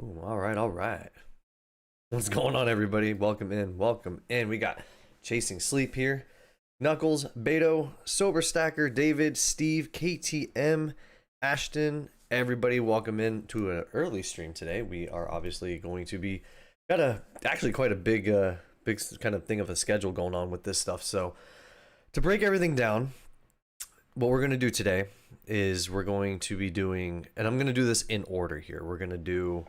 Boom. All right, all right. What's going on, everybody? Welcome in, welcome in. We got Chasing Sleep here. Knuckles, Beto, Sober Stacker, David, Steve, KTM, Ashton. Everybody, welcome in to an early stream today. We are obviously going to be actually quite a big kind of thing of a schedule going on with this stuff. So to break everything down, what we're going to do today is we're going to be doing, and I'm going to do this in order here. We're going to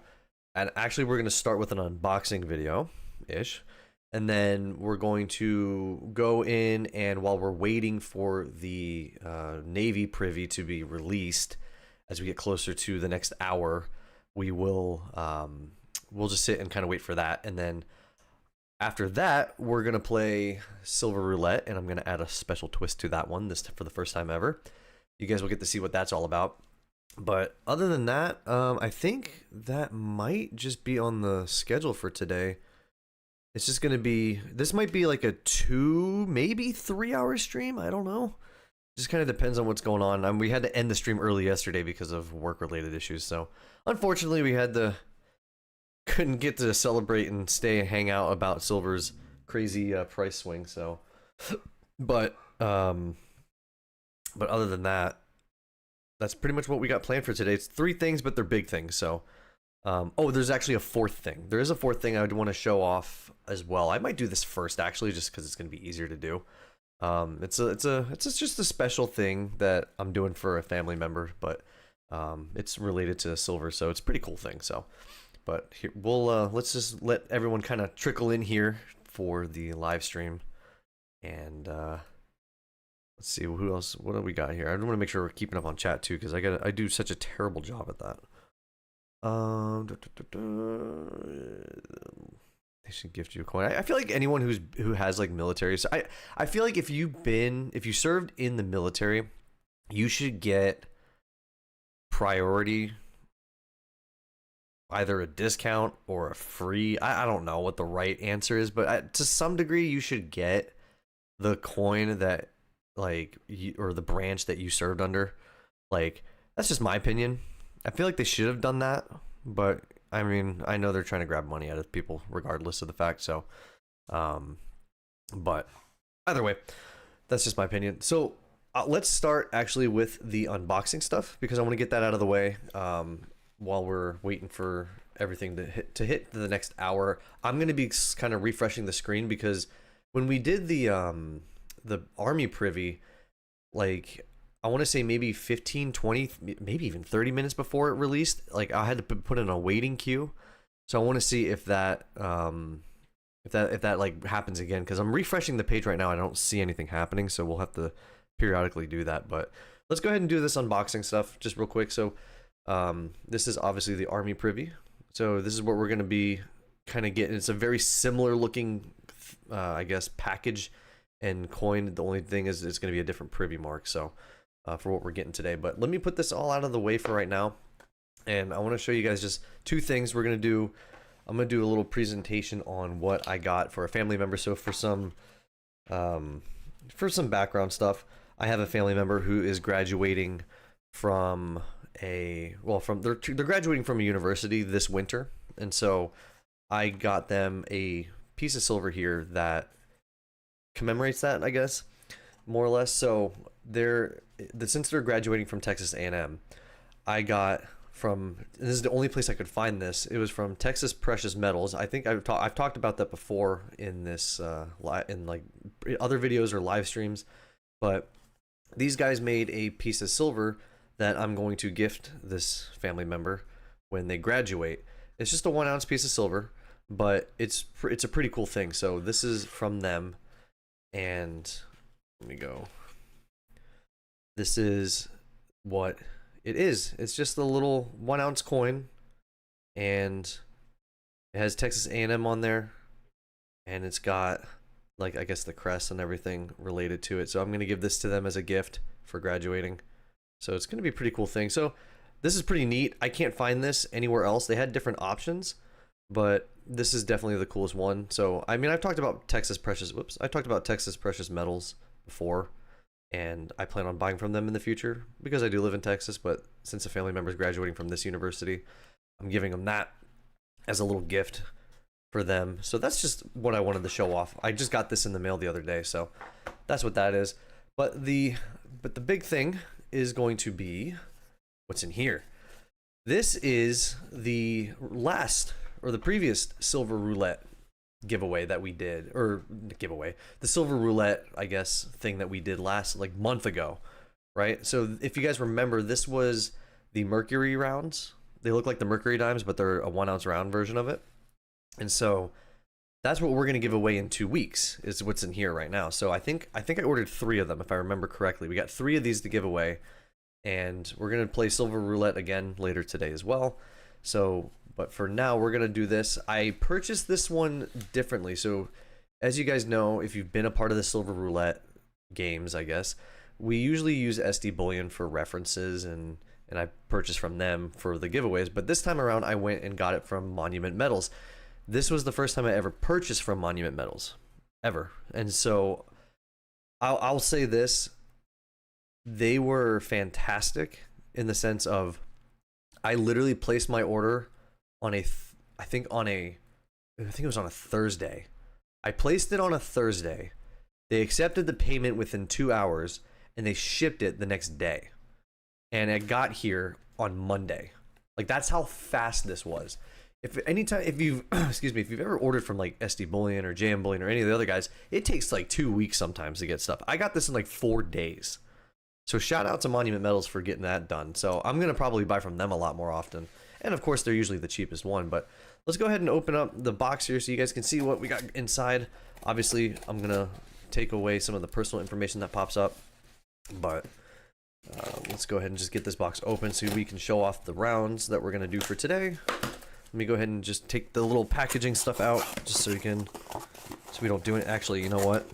start with an unboxing video ish, and then we're going to go in, and while we're waiting for the Navy Privy to be released, as we get closer to the next hour, we'll just sit and kind of wait for that, and then after that, we're going to play Silver Roulette, and I'm going to add a special twist to that one, this for the first time ever. You guys will get to see what that's all about. But other than that, I think that might just be on the schedule for today. It's just going to be, this might be like a 2, maybe 3-hour stream. I don't know. Just kind of depends on what's going on. We had to end the stream early yesterday because of work-related issues. So unfortunately, couldn't get to celebrate and stay and hang out about Silver's crazy price swing. So, but other than that, that's pretty much what we got planned for today. It's 3 things, but they're big things. So, oh, there's actually a 4th thing. There is a 4th thing I would want to show off as well. I might do this first actually, just because it's going to be easier to do. It's just a special thing that I'm doing for a family member, but it's related to Silver, so it's a pretty cool thing. So. But here, let's just let everyone kind of trickle in here for the live stream, and let's see who else. What do we got here? I want to make sure we're keeping up on chat too, because I do such a terrible job at that. They should gift you a coin. I feel like anyone who has like military. So I feel like if you served in the military, you should get priority. Either a discount or a free. I don't know what the right answer is, but to some degree, you should get the coin that or the branch that you served under. Like, that's just my opinion. I feel like they should have done that, but I mean, I know they're trying to grab money out of people regardless of the fact. So, but either way, that's just my opinion. So let's start actually with the unboxing stuff, because I want to get that out of the way. While we're waiting for everything to hit the next hour, I'm going to be kind of refreshing the screen, because when we did the Army Privy, like, I want to say maybe 15, 20, maybe even 30 minutes before it released, like, I had to put in a waiting queue. So I want to see if that like happens again, because I'm refreshing the page right now. I don't see anything happening, so we'll have to periodically do that. But let's go ahead and do this unboxing stuff just real quick. So this is obviously the Army Privy. So this is what we're going to be kind of getting. It's a very similar looking, I guess, package and coin. The only thing is it's going to be a different Privy mark. So for what we're getting today. But let me put this all out of the way for right now. And I want to show you guys just 2 things we're going to do. I'm going to do a little presentation on what I got for a family member. So for some background stuff, I have a family member who is graduating from they're graduating from a university this winter, and so I got them a piece of silver here that commemorates that, I guess, more or less. So since they're graduating from Texas A&M, I got this is the only place I could find this. It was from Texas Precious Metals. I think I've talked about that before in this in like other videos or live streams, but these guys made a piece of silver that I'm going to gift this family member when they graduate. It's just a 1-ounce piece of silver, but it's a pretty cool thing. So this is from them, and let me go. This is what it is. It's just a little 1-ounce coin, and it has Texas A&M on there, and it's got, like, I guess the crest and everything related to it. So I'm gonna give this to them as a gift for graduating. So it's going to be a pretty cool thing. So this is pretty neat. I can't find this anywhere else. They had different options, but this is definitely the coolest one. So, I mean, I've talked about Texas Precious Metals before, and I plan on buying from them in the future because I do live in Texas, but since a family member is graduating from this university, I'm giving them that. as a little gift for them. So that's just what I wanted to show off. I just got this in the mail the other day, so that's what that is. But the big thing is going to be what's in here. This is the last or the previous silver roulette giveaway that we did, or giveaway, the silver roulette, I guess, thing that we did last like month ago, right? So if you guys remember, this was the Mercury rounds. They look like the Mercury dimes, but they're a 1 ounce round version of it. And so that's what we're going to give away in 2 weeks, is what's in here right now. So I think I ordered 3 of them, if I remember correctly. We got 3 of these to give away, and we're going to play silver roulette again later today as well. So, but for now, we're going to do this. I purchased this one differently. So as you guys know, if you've been a part of the silver roulette games, I guess, we usually use SD Bullion for references, and I purchased from them for the giveaways. But this time around, I went and got it from Monument Metals. This was the first time I ever purchased from Monument Metals, ever. And so I'll say this, they were fantastic in the sense of I literally placed my order on I think it was on a Thursday. I placed it on a Thursday. They accepted the payment within 2 hours, and they shipped it the next day. And it got here on Monday. Like, that's how fast this was. If you've excuse me, if you've ever ordered from like SD Bullion or JM Bullion or any of the other guys, it takes like 2 weeks sometimes to get stuff. I got this in like 4 days. So shout out to Monument Metals for getting that done. So I'm gonna probably buy from them a lot more often. And of course, they're usually the cheapest one. But let's go ahead and open up the box here so you guys can see what we got inside. Obviously, I'm gonna take away some of the personal information that pops up, but let's go ahead and just get this box open so we can show off the rounds that we're gonna do for today. Let me go ahead and just take the little packaging stuff out just so we don't do it. Actually, you know what?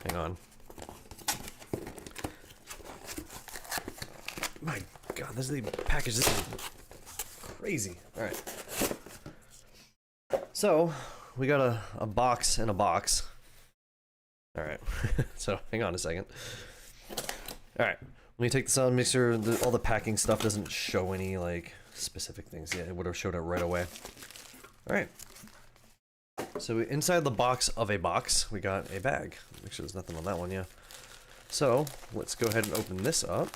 Hang on. My God, this is the package. This is crazy. All right. So we got a box in a box. All right. So hang on a second. All right. Let me take this out and make sure all the packing stuff doesn't show any like specific things. Yeah, it would have showed it right away. All right. So inside the box of a box, we got a bag. Make sure there's nothing on that one. Yeah. So let's go ahead and open this up.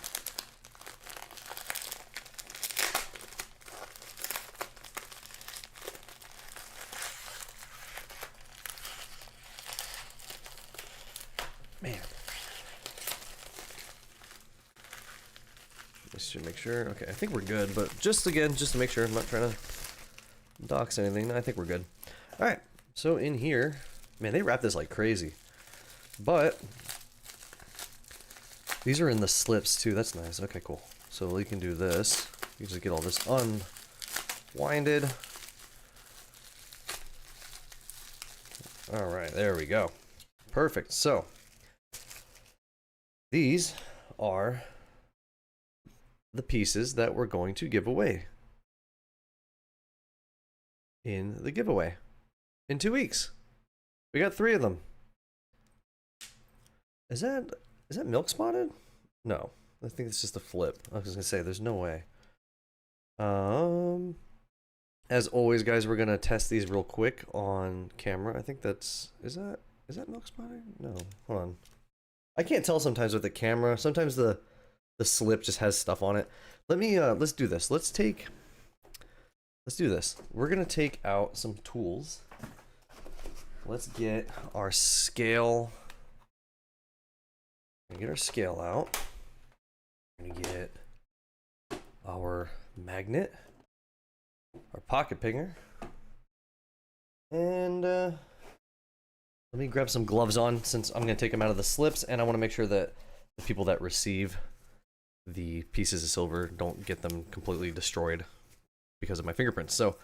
Man. Just to make sure. Okay, I think we're good, but just to make sure, I'm not trying to dox anything. I think we're good. All right, so in here, man, they wrap this like crazy, but these are in the slips too. That's nice. Okay, cool. So we can do this. You just get all this unwinded. All right, there we go. Perfect. So these are the pieces that we're going to give away in the giveaway in 2 weeks. We got 3 of them. Is that milk spotted? No, I think it's just a flip. I was gonna say there's no way. As always, guys, we're gonna test these real quick on camera. I think that's is that milk spotted? No, hold on. I can't tell sometimes with the camera. Sometimes the slip just has stuff on it. Let me let's do this. Let's do this. We're gonna take out some tools. Let's get our scale. Get our scale out. We're gonna get our magnet, our pocket pinger, and let me grab some gloves on since I'm gonna take them out of the slips, and I want to make sure that the people that receive the pieces of silver don't get them completely destroyed because of my fingerprints. So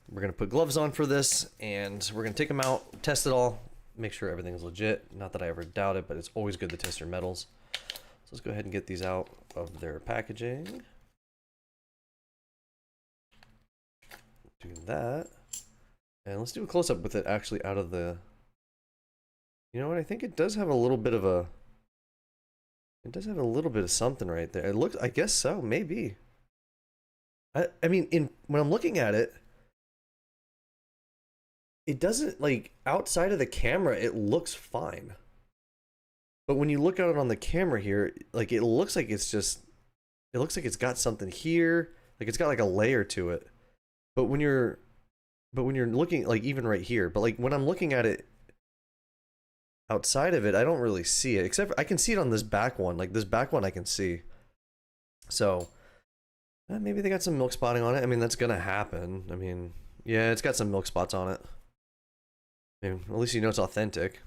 we're gonna put gloves on for this, and we're gonna take them out, test it all, make sure everything is legit. Not that I ever doubt it, but it's always good to test your metals. So let's go ahead and get these out of their packaging. Do that, and let's do a close-up with it actually out of the. You know what? I think it does have a little bit of a. It does have a little bit of something right there. It looks. I guess so. Maybe. I mean, when I'm looking at it, it doesn't, like, outside of the camera, it looks fine. But when you look at it on the camera here, like, it looks like it's just, it looks like it's got something here. Like, it's got like a layer to it. But when you're looking, like, even right here, but like when I'm looking at it outside of it, I don't really see it, except for, I can see it on this back one. Like, this back one I can see. So maybe they got some milk spotting on it. I mean, that's gonna happen. I mean, yeah, it's got some milk spots on it. I mean, at least you know it's authentic.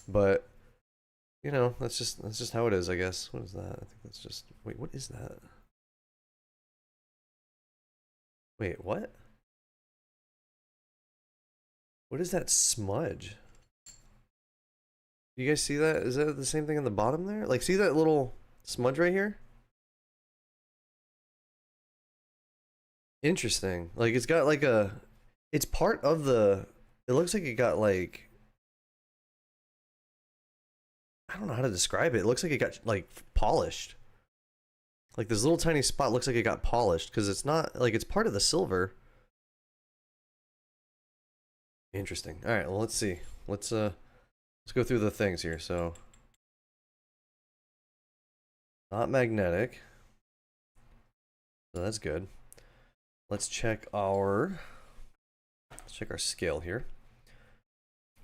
But you know, that's just how it is, I guess. What is that? I think that's just, wait, what is that? Wait, what? What is that smudge? You guys see that? Is that the same thing on the bottom there? Like, see that little smudge right here? Interesting. Like, it's got like a, it's part of the, it looks like it got like, I don't know how to describe it. It looks like it got like polished. Like, this little tiny spot looks like it got polished because it's not, like, it's part of the silver. Interesting. All right, well, let's see. Let's go through the things here. So, not magnetic. So that's good. Let's check our scale here.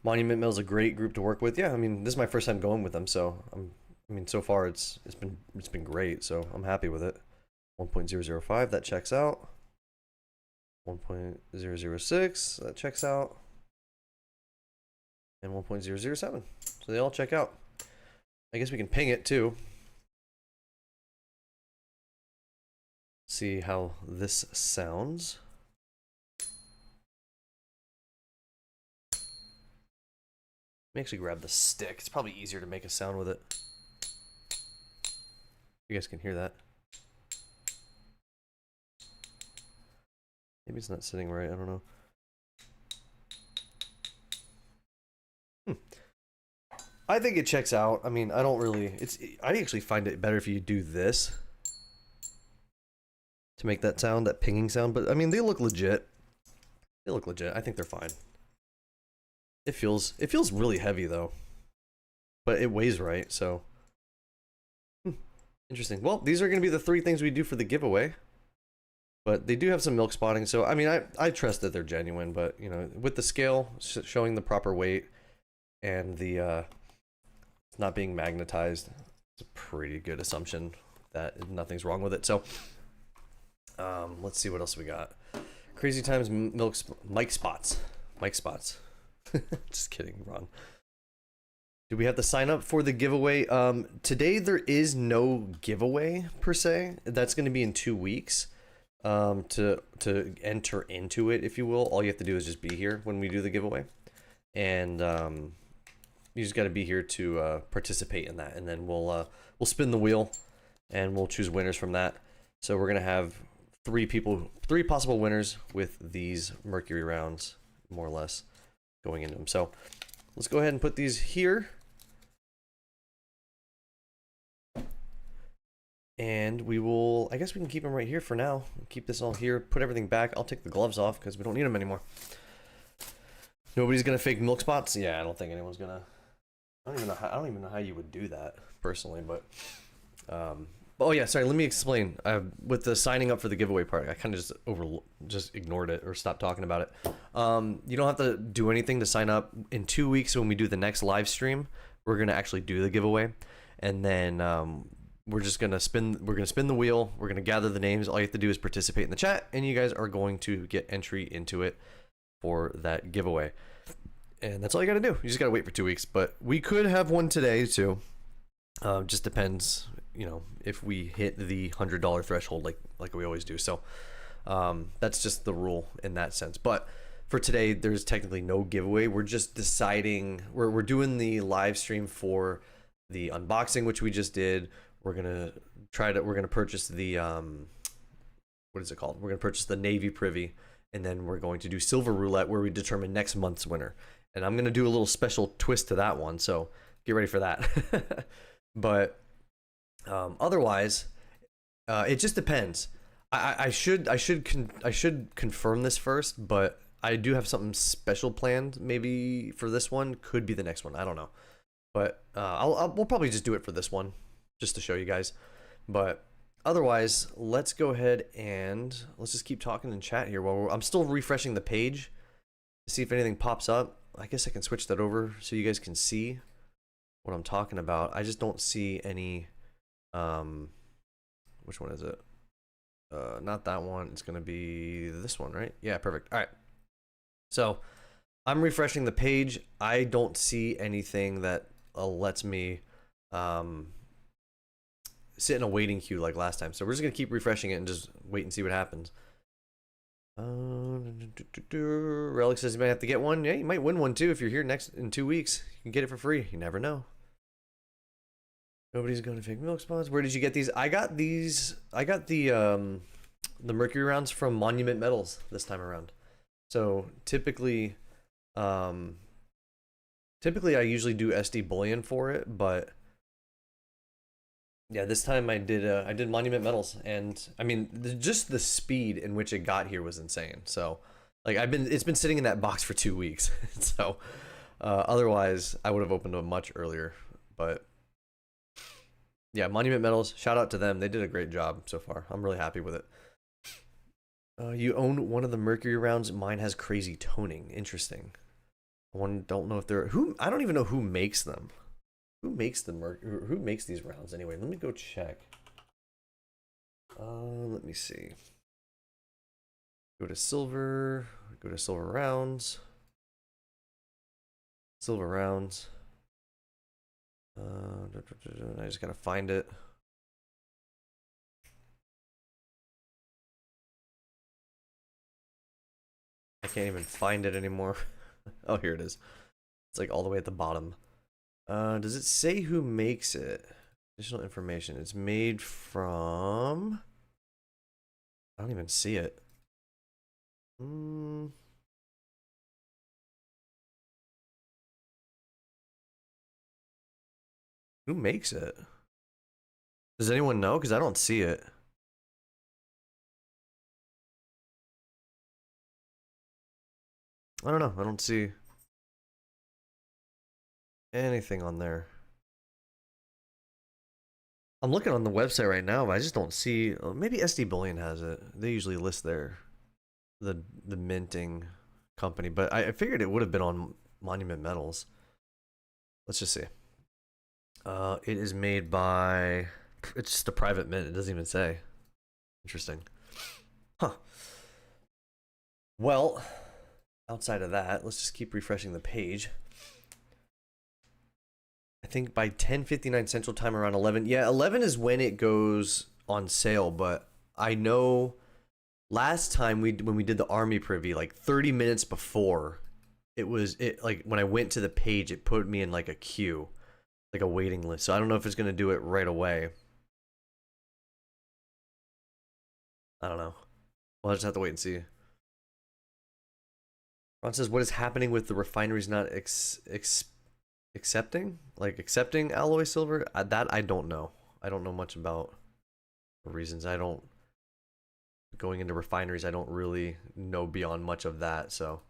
Monument Mill is a great group to work with. Yeah, I mean, this is my first time going with them, so I mean, so far it's been great, so I'm happy with it. 1.005, that checks out. 1.006, that checks out. And 1.007, so they all check out. I guess we can ping it too. See how this sounds. Let me actually grab the stick. It's probably easier to make a sound with it. You guys can hear that. Maybe it's not sitting right, I don't know. I think it checks out. I mean, I don't really, I actually find it better if you do this to make that sound, that pinging sound, but I mean, they look legit. They look legit. I think they're fine. It feels really heavy though, but it weighs right, so. Interesting. Well, these are going to be the 3 things we do for the giveaway, but they do have some milk spotting, so I mean, I trust that they're genuine, but you know, with the scale showing the proper weight and the not being magnetized, it's a pretty good assumption that nothing's wrong with it. So let's see what else we got. Crazy Times Mike spots. Just kidding, wrong. Do we have to sign up for the giveaway? Today there is no giveaway per se. That's going to be in 2 weeks. To enter into it, if you will, all you have to do is just be here when we do the giveaway, and you just got to be here to participate in that, and then we'll spin the wheel, and we'll choose winners from that. So we're gonna have 3 possible winners with these Mercury rounds, more or less, going into them. So let's go ahead and put these here. And we will, I guess we can keep them right here for now. Keep this all here, put everything back. I'll take the gloves off because we don't need them anymore. Nobody's gonna fake milk spots? Yeah, I don't think anyone's gonna. I don't even know how you would do that personally, but oh yeah, sorry, let me explain. With the signing up for the giveaway part, I kind of just ignored it or stopped talking about it. You don't have to do anything to sign up. In 2 weeks when we do the next live stream, we're gonna actually do the giveaway, and then we're gonna spin the wheel. We're gonna gather the names. All you have to do is participate in the chat, and you guys are going to get entry into it for that giveaway. And that's all you gotta do. You just gotta wait for 2 weeks. But we could have one today too. Just depends, you know, if we hit the $100 threshold like we always do. So that's just the rule in that sense. But for today, there's technically no giveaway. We're just deciding. We're doing the live stream for the unboxing, which we just did. We're gonna purchase the what is it called? We're gonna purchase the Navy Privy, and then we're going to do Silver Roulette, where we determine next month's winner. And I'm gonna do a little special twist to that one, so get ready for that. But otherwise, it just depends. I should confirm this first, but I do have something special planned maybe for this one. Could be the next one. I don't know. But we'll probably just do it for this one just to show you guys. But otherwise, let's go ahead and let's just keep talking in chat here while I'm still refreshing the page to see if anything pops up. I guess I can switch that over so you guys can see what I'm talking about. I just don't see any which one is it? Not that one. It's gonna be this one, right? Yeah, perfect. All right. So I'm refreshing the page. I don't see anything that lets me sit in a waiting queue like last time. So we're just gonna keep refreshing it and just wait and see what happens. Relic says you might have to get one. Yeah, you might win one too if you're here in 2 weeks. You can get it for free. You never know. Nobody's going to fake milk spots. Where did you get these? I got these. I got the mercury rounds from Monument Metals this time around. So typically I usually do SD Bullion for it, but yeah, this time I did Monument Metals, and I mean just the speed in which it got here was insane. So like it's been sitting in that box for 2 weeks. So otherwise I would have opened them much earlier, but yeah, Monument Metals, shout out to them. They did a great job so far. I'm really happy with it. You own one of the mercury rounds. Mine has crazy toning. Interesting. Don't know if they're I don't even know who makes them. Who makes who makes these rounds anyway? Let me go check. Let me see. Go to silver rounds. Silver rounds. I just gotta find it. I can't even find it anymore. Oh, here it is. It's like all the way at the bottom. Does it say who makes it? Additional information. It's made from... I don't even see it. Who makes it? Does anyone know? Because I don't see it. I don't know. I don't see anything on there. I'm looking on the website right now, but I just don't see. Maybe SD Bullion has it. They usually list the minting company, but I figured it would have been on Monument Metals. Let's just see. It is made by... It's just a private mint. It doesn't even say. Interesting. Huh. Well, outside of that, let's just keep refreshing the page. I think by 10:59 Central Time, around 11. Yeah, 11 is when it goes on sale, but I know last time when we did the Army Privy, like 30 minutes before, like when I went to the page, it put me in like a queue. Like a waiting list. So I don't know if it's going to do it right away. I don't know. We'll just have to wait and see. Ron says, what is happening with the refineries not accepting? Like accepting alloy silver? That I don't know. I don't know much about the reasons. Going into refineries, I don't really know beyond much of that. So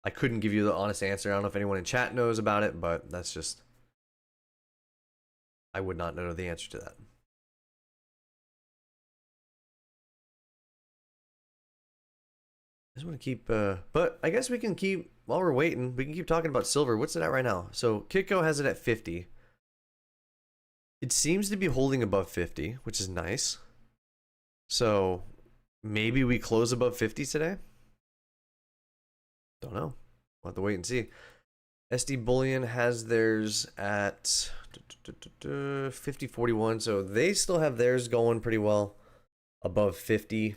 I couldn't give you the honest answer. I don't know if anyone in chat knows about it, but that's just... I would not know the answer to that. I just want to keep, but I guess we can keep, while we're waiting, we can keep talking about silver. What's it at right now? So Kitco has it at 50. It seems to be holding above 50, which is nice. So maybe we close above 50 today? Don't know. We'll have to wait and see. SD Bullion has theirs at 50.41, so they still have theirs going pretty well above 50.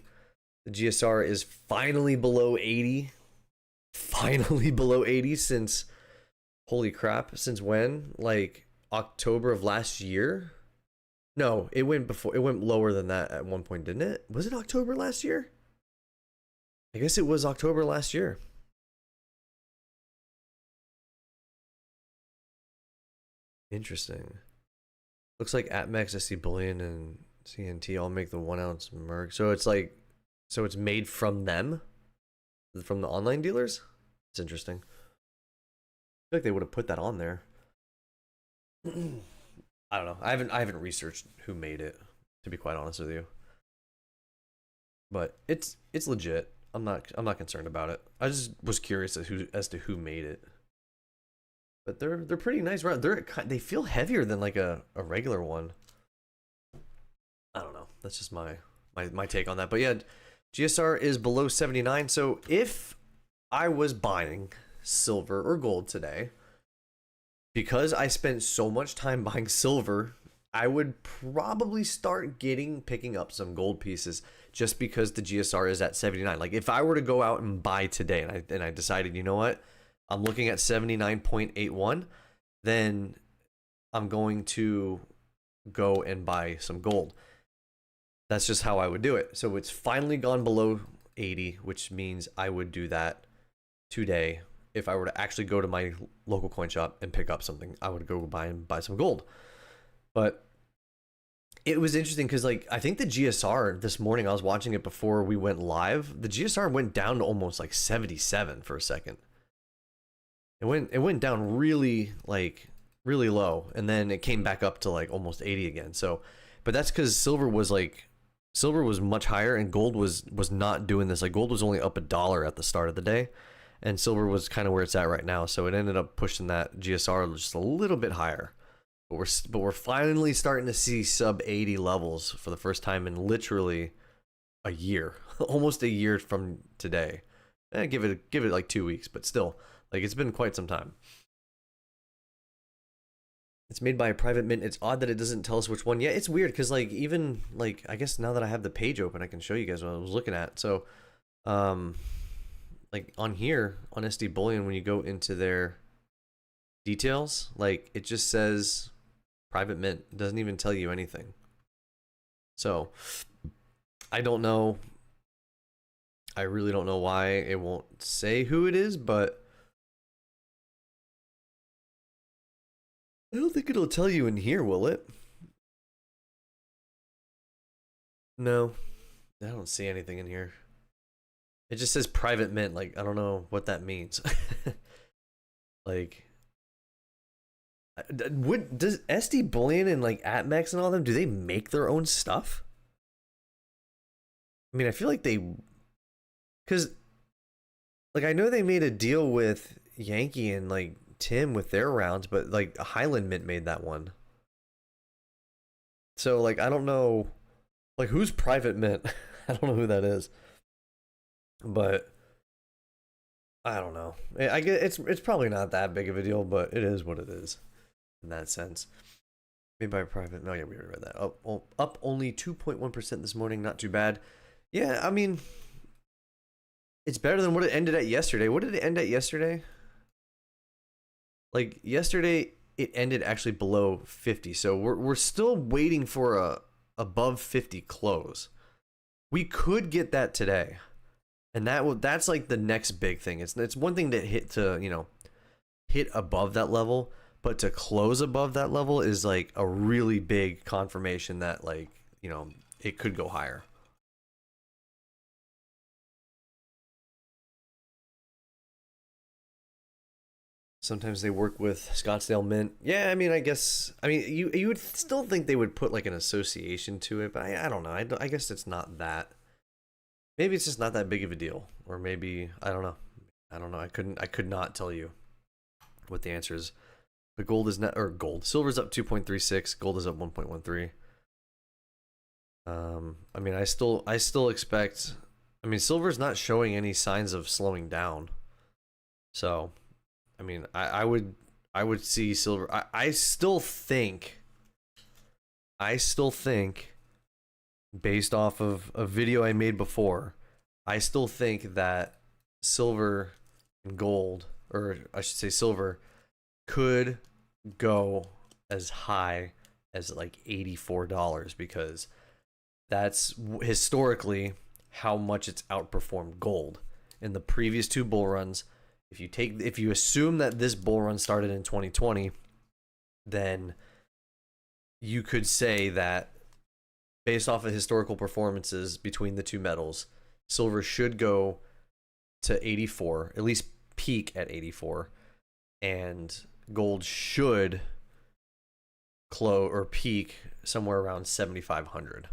The GSR is finally below 80. Finally below 80 since, holy crap, since when? Like October of last year? No, it went lower than that at one point, didn't it? Was it October last year? I guess it was October last year. Interesting. Looks like ATMEX, SD Bullion, and CNT all make the 1 ounce merc. So it's like, so it's made from them? from the online dealers. It's interesting. I feel like they would have put that on there. I don't know. I haven't researched who made it, to be quite honest with you. But it's legit. I'm not concerned about it. I just was curious as to who made it. But they're pretty nice. They feel heavier than like a regular one. I don't know. That's just my take on that. But yeah, GSR is below 79. So if I was buying silver or gold today, because I spent so much time buying silver, I would probably start picking up some gold pieces just because the GSR is at 79. Like if I were to go out and buy today and I decided, you know what, I'm looking at 79.81, then I'm going to go and buy some gold. That's just how I would do it. So it's finally gone below 80, which means I would do that today. If I were to actually go to my local coin shop and pick up something, I would go buy some gold. But it was interesting because like I think the GSR this morning, I was watching it before we went live. The GSR went down to almost like 77 for a second. It went down really low, and then it came back up to like almost 80 again. So, but that's because silver was much higher and gold was not doing this. Like gold was only up $1 at the start of the day, and silver was kind of where it's at right now. So it ended up pushing that GSR just a little bit higher. But we're finally starting to see sub 80 levels for the first time in literally a year, almost a year from today. Give it like 2 weeks, but still, like it's been quite some time. It's made by a private mint. It's odd that it doesn't tell us which one. Yeah, it's weird because like even like I guess now that I have the page open, I can show you guys what I was looking at. So, like on here on SD Bullion, when you go into their details, like it just says private mint. It doesn't even tell you anything. So I don't know. I really don't know why it won't say who it is, but I don't think it'll tell you in here, will it? No, I don't see anything in here. It just says private mint. Like, I don't know what that means. Like, does SD Bullion and like AtMex and all them, do they make their own stuff? I mean, I feel like because like I know they made a deal with Yankee and like Tim with their rounds, but like Highland Mint made that one. So like I don't know, like who's private mint? I don't know who that is, but I don't know. I get it's probably not that big of a deal, but it is what it is in that sense. Made by a private. No, yeah, we already read that. Up only 2.1% this morning. Not too bad. Yeah, I mean, it's better than what it ended at yesterday. What did it end at yesterday? Like yesterday, it ended actually below 50. So we're still waiting for a above 50 close. We could get that today, and that's like the next big thing. It's one thing to hit above that level, but to close above that level is like a really big confirmation that like it could go higher. Sometimes they work with Scottsdale Mint. Yeah, I mean, you would still think they would put like an association to it, but I don't know. I guess it's not that. Maybe it's just not that big of a deal, or maybe I don't know. I could not tell you what the answer is. But gold is not, or gold. Silver's up 2.36. Gold is up 1.13. I mean, I still expect. I mean, silver's not showing any signs of slowing down. So, I mean, I would see silver. I still think, based off of a video I made before, I still think that silver and gold, or I should say silver, could go as high as like $84 because that's historically how much it's outperformed gold in the previous two bull runs. If you assume that this bull run started in 2020, then you could say that based off of historical performances between the two metals, silver should go to 84, at least peak at 84, and gold should close or peak somewhere around 7,500.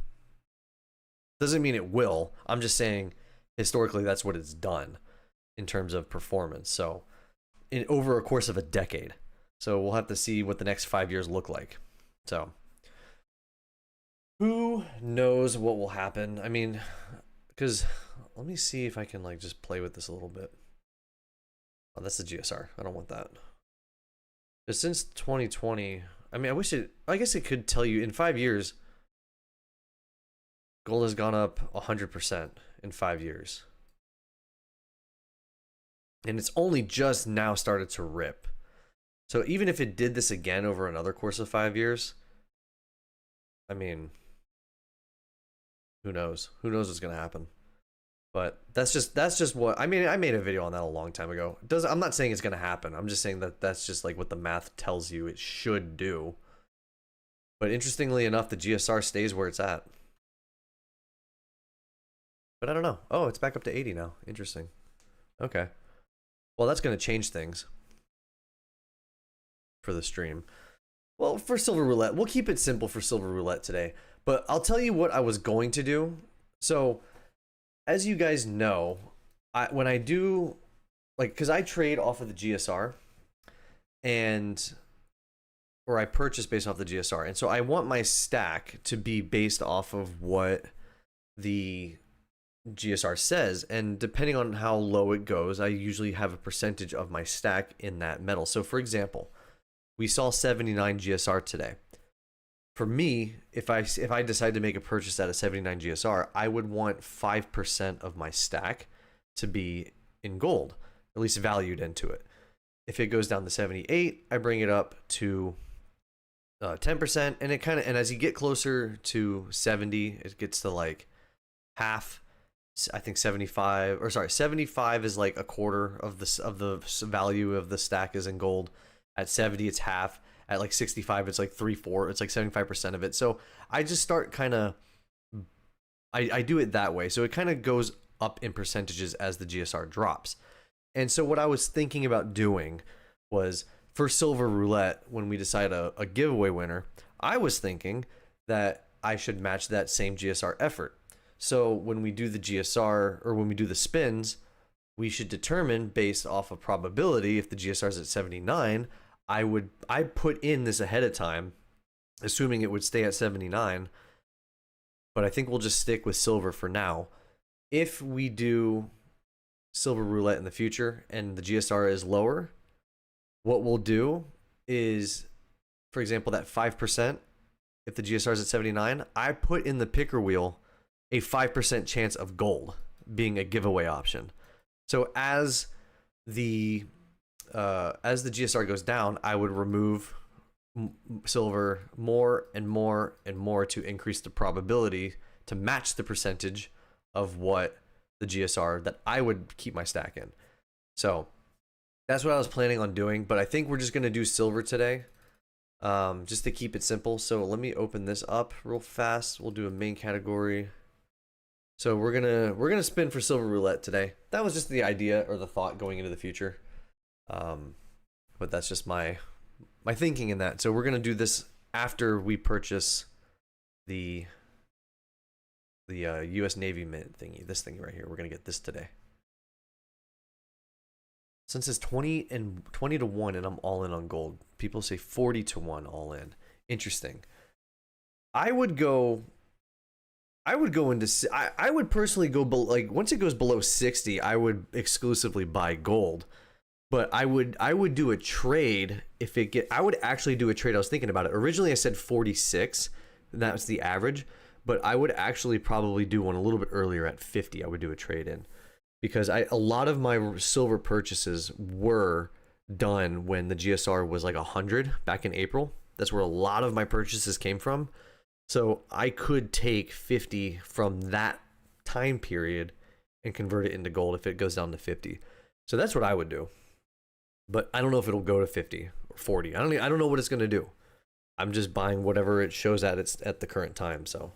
Doesn't mean it will. I'm just saying historically that's what it's done in terms of performance. So over a course of a decade. So we'll have to see what the next 5 years look like. So who knows what will happen? I mean, because let me see if I can like just play with this a little bit. Oh, that's the GSR. I don't want that. But since 2020, I mean, I guess it could tell you in 5 years, gold has gone up 100% in 5 years. And it's only just now started to rip. So even if it did this again over another course of 5 years, I mean, who knows? Who knows what's going to happen? But that's just what I mean. I made a video on that a long time ago. I'm not saying it's going to happen. I'm just saying that that's just like what the math tells you it should do. But interestingly enough, the GSR stays where it's at. But I don't know. Oh, it's back up to 80 now. Interesting. Okay. Well, that's going to change things for the stream. Well, for Silver Roulette, we'll keep it simple for Silver Roulette today. But I'll tell you what I was going to do. So, as you guys know, when I do, like, because I trade off of the GSR, or I purchase based off the GSR. And so I want my stack to be based off of what the GSR says. And depending on how low it goes, I usually have a percentage of my stack in that metal. So for example, we saw 79 GSR today. For me, if I decide to make a purchase at a 79 GSR, I would want 5% of my stack to be in gold, at least valued into it. If it goes down to 78, I bring it up to 10%, and and as you get closer to 70, it gets to like half. I think 75 is like a quarter of the value of the stack is in gold. At 70, it's half. At like 65, it's like 3/4. It's like 75% of it. So I just start kind of, I do it that way. So it kind of goes up in percentages as the GSR drops. And so what I was thinking about doing was for Silver Roulette, when we decide a giveaway winner, I was thinking that I should match that same GSR effort. So when we do the GSR, or when we do the spins, we should determine based off of probability. If the GSR is at 79, I put in this ahead of time, assuming it would stay at 79, but I think we'll just stick with silver for now. If we do Silver Roulette in the future and the GSR is lower, what we'll do is, for example, that 5%, if the GSR is at 79, I put in the picker wheel a 5% chance of gold being a giveaway option. So as the GSR goes down, I would remove silver more and more and more to increase the probability to match the percentage of what the GSR that I would keep my stack in. So that's what I was planning on doing, but I think we're just going to do silver today, just to keep it simple. So let me open this up real fast. We'll do a main category. So we're gonna spin for Silver Roulette today. That was just the idea or the thought going into the future. But that's just my thinking in that. So we're gonna do this after we purchase the U.S. Navy mint thingy. This thingy right here. We're gonna get this today. Since it's 20 to 1 and I'm all in on gold. People say 40 to 1 all in. Interesting. I would personally go below, like once it goes below 60, I would exclusively buy gold. But I would do a trade if I would actually do a trade. I was thinking about it. Originally I said 46, and that was the average, but I would actually probably do one a little bit earlier at 50. I would do a trade in, because a lot of my silver purchases were done when the GSR was like 100 back in April. That's where a lot of my purchases came from. So I could take 50 from that time period and convert it into gold if it goes down to 50. So that's what I would do. But I don't know if it'll go to 50 or 40. I don't know what it's going to do. I'm just buying whatever it shows at the current time. So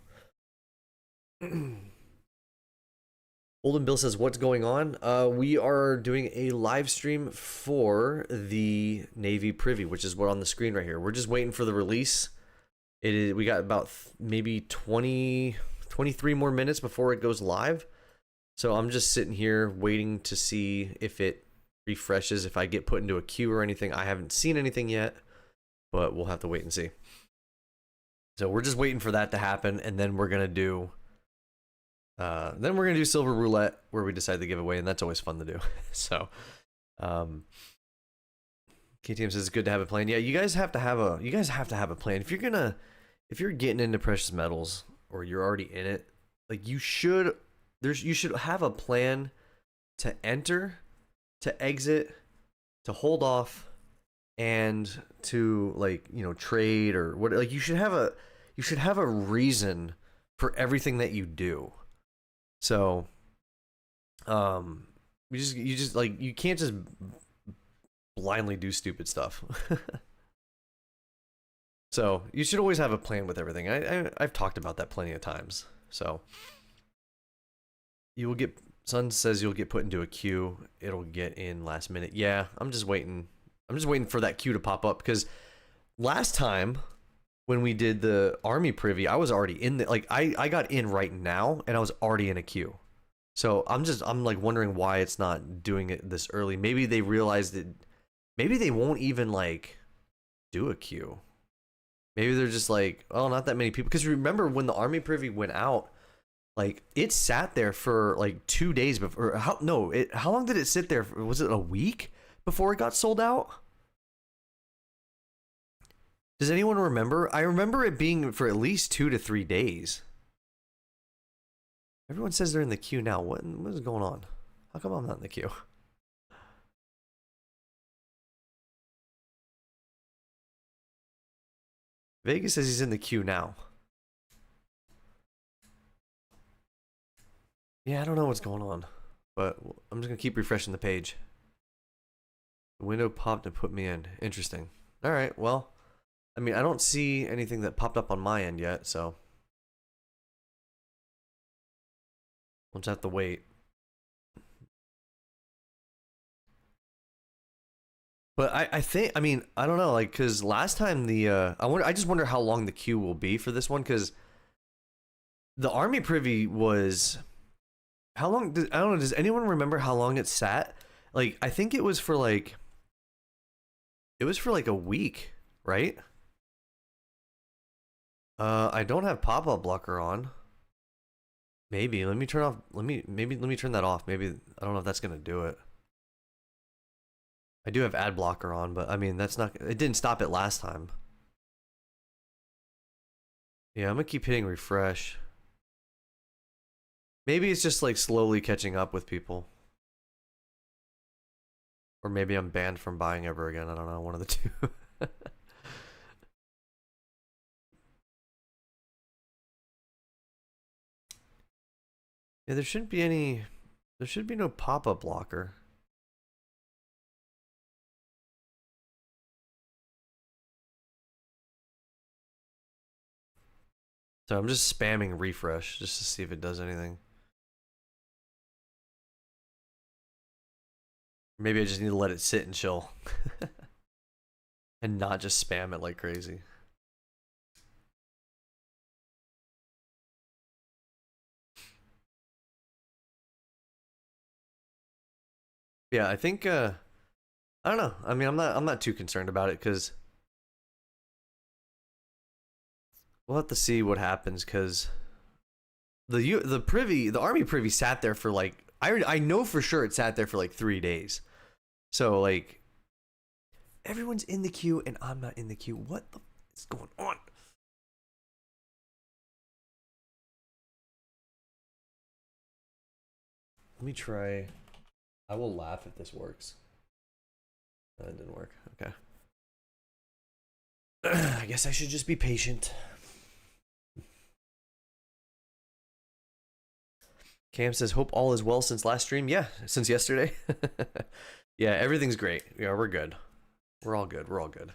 Olden Bill says, "What's going on?" We are doing a live stream for the Navy Privy, which is what on the screen right here. We're just waiting for the release. It is. We got about maybe 20, 23 more minutes before it goes live. So I'm just sitting here waiting to see if it refreshes, if I get put into a queue or anything. I haven't seen anything yet, but we'll have to wait and see. So we're just waiting for that to happen, and then we're gonna do. Silver Roulette, where we decide to give away, and that's always fun to do. So, KTM says it's good to have a plan. Yeah, you guys have to have a plan. If you're getting into precious metals or you're already in it, like you should have a plan to enter, to exit, to hold off, and to trade or what. Like you should have a reason for everything that you do. So, you can't just blindly do stupid stuff. So you should always have a plan with everything. I've talked about that plenty of times. So Sun says you'll get put into a queue. It'll get in last minute. Yeah, I'm just waiting for that queue to pop up, because last time when we did the Army Privy, I was already in the, I got in right now and I was already in a queue. So I'm like wondering why it's not doing it this early. Maybe they realized that maybe they won't even do a queue. Maybe they're just like, oh, not that many people. Because remember when the Army Privy went out, it sat there for 2 days before. How long did it sit there? Was it a week before it got sold out? Does anyone remember? I remember it being for at least 2 to 3 days. Everyone says they're in the queue now. What is going on? How come I'm not in the queue? Vegas says he's in the queue now. Yeah, I don't know what's going on, but I'm just gonna keep refreshing the page. The window popped and put me in. Interesting. All right, well, I mean, I don't see anything that popped up on my end yet, so we'll just have to wait. But I think, I mean, I don't know, because last time I just wonder how long the queue will be for this one, because the Army Privy was, how long, I don't know, does anyone remember how long it sat? I think it was for a week, right? I don't have pop-up blocker on. Maybe, let me turn that off. Maybe, I don't know if that's gonna do it. I do have ad blocker on, but I mean, it didn't stop it last time. Yeah, I'm gonna keep hitting refresh. Maybe it's just slowly catching up with people. Or maybe I'm banned from buying ever again. I don't know, one of the two. Yeah, there should be no pop-up blocker. So I'm just spamming refresh just to see if it does anything. Maybe I just need to let it sit and chill. And not just spam it like crazy. Yeah, I think I don't know. I mean, I'm not too concerned about it, because we'll have to see what happens, because the Army Privy sat there for I know for sure it sat there for 3 days. So everyone's in the queue and I'm not in the queue. What the is going on? Let me try. I will laugh if this works. That didn't work. Okay. I guess I should just be patient. Cam says, hope all is well since last stream. Yeah, since yesterday. Yeah, everything's great. Yeah, we're good. We're all good. We're all good.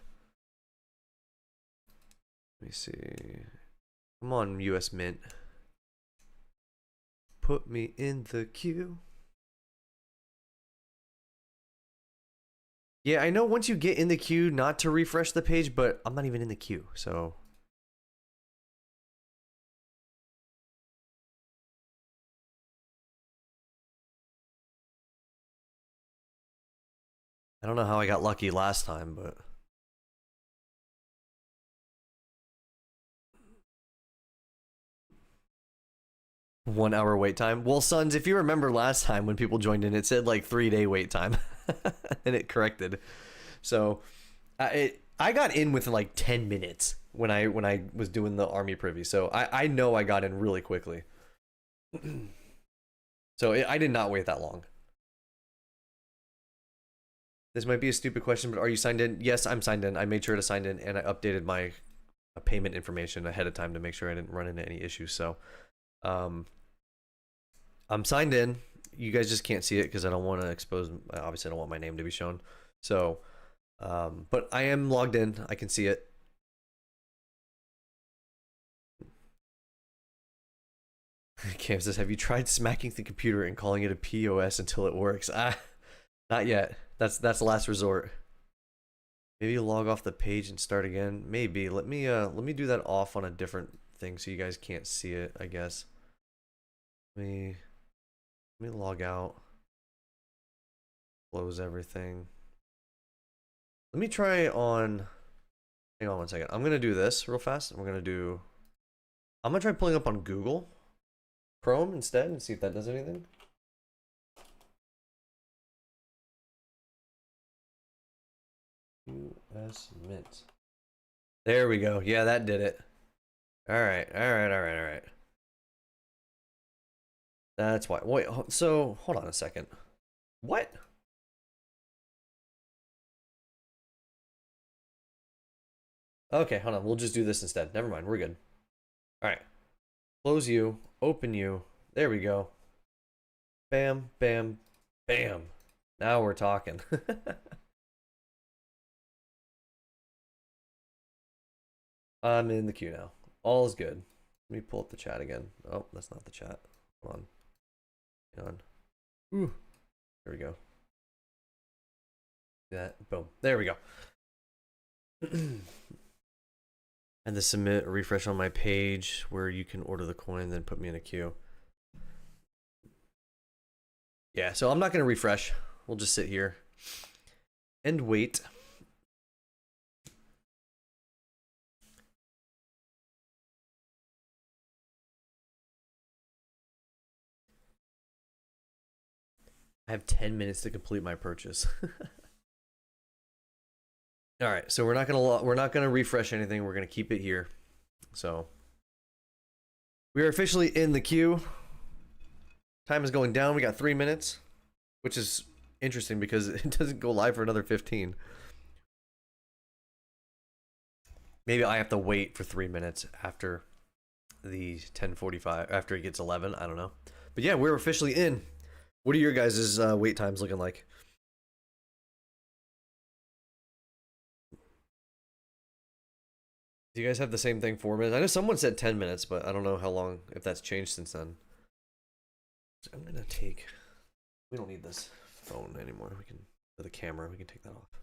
Let me see. Come on, US Mint. put me in the queue. Yeah, I know once you get in the queue not to refresh the page, but I'm not even in the queue, so. I don't know how I got lucky last time, but. 1 hour wait time. Well, Sons, if you remember last time when people joined in, it said like 3-day wait time, and it corrected. So, I got in within like 10 minutes when I was doing the army privy. So I know I got in really quickly. So I did not wait that long. This might be a stupid question, but are you signed in? Yes, I'm signed in. I made sure to sign in, and I updated my payment information ahead of time to make sure I didn't run into any issues. So, I'm signed in. You guys just can't see it because I don't want to expose. Obviously, I don't want my name to be shown. So, but I am logged in. I can see it. Cam says, "Have you tried smacking the computer and calling it a POS until it works?" Not yet. That's the last resort. Maybe log off the page and start again. Maybe. Let me do that off on a different thing so you guys can't see it, I guess. Let me log out. Close everything. Let me try on. Hang on one second. I'm gonna do this real fast. I'm gonna try pulling up on Google Chrome instead and see if that does anything. US Mint. There we go. Yeah, that did it. All right. That's why. Wait, so hold on a second. What? Okay, hold on. We'll just do this instead. Never mind. We're good. All right. Close you. Open you. There we go. Bam, bam, bam. Now we're talking. I'm in the queue now. All is good. Let me pull up the chat again. Oh, that's not the chat. Come on. Hang on. Ooh. There we go. That. Boom. There we go. And the submit or refresh on my page where you can order the coin, then put me in a queue. Yeah, so I'm not going to refresh. We'll just sit here and wait. I have 10 minutes to complete my purchase. All right, so we're not gonna refresh anything. We're gonna keep it here. So we are officially in the queue. Time is going down. We got 3 minutes, which is interesting because it doesn't go live for another 15. Maybe I have to wait for 3 minutes after the 10:45 after it gets 11. I don't know, but yeah, we're officially in. What are your guys' wait times looking like? Do you guys have the same thing, 4 minutes? I know someone said 10 minutes, but I don't know how long, if that's changed since then. So I'm gonna take, we don't need this phone anymore. We can, for the camera, we can take that off.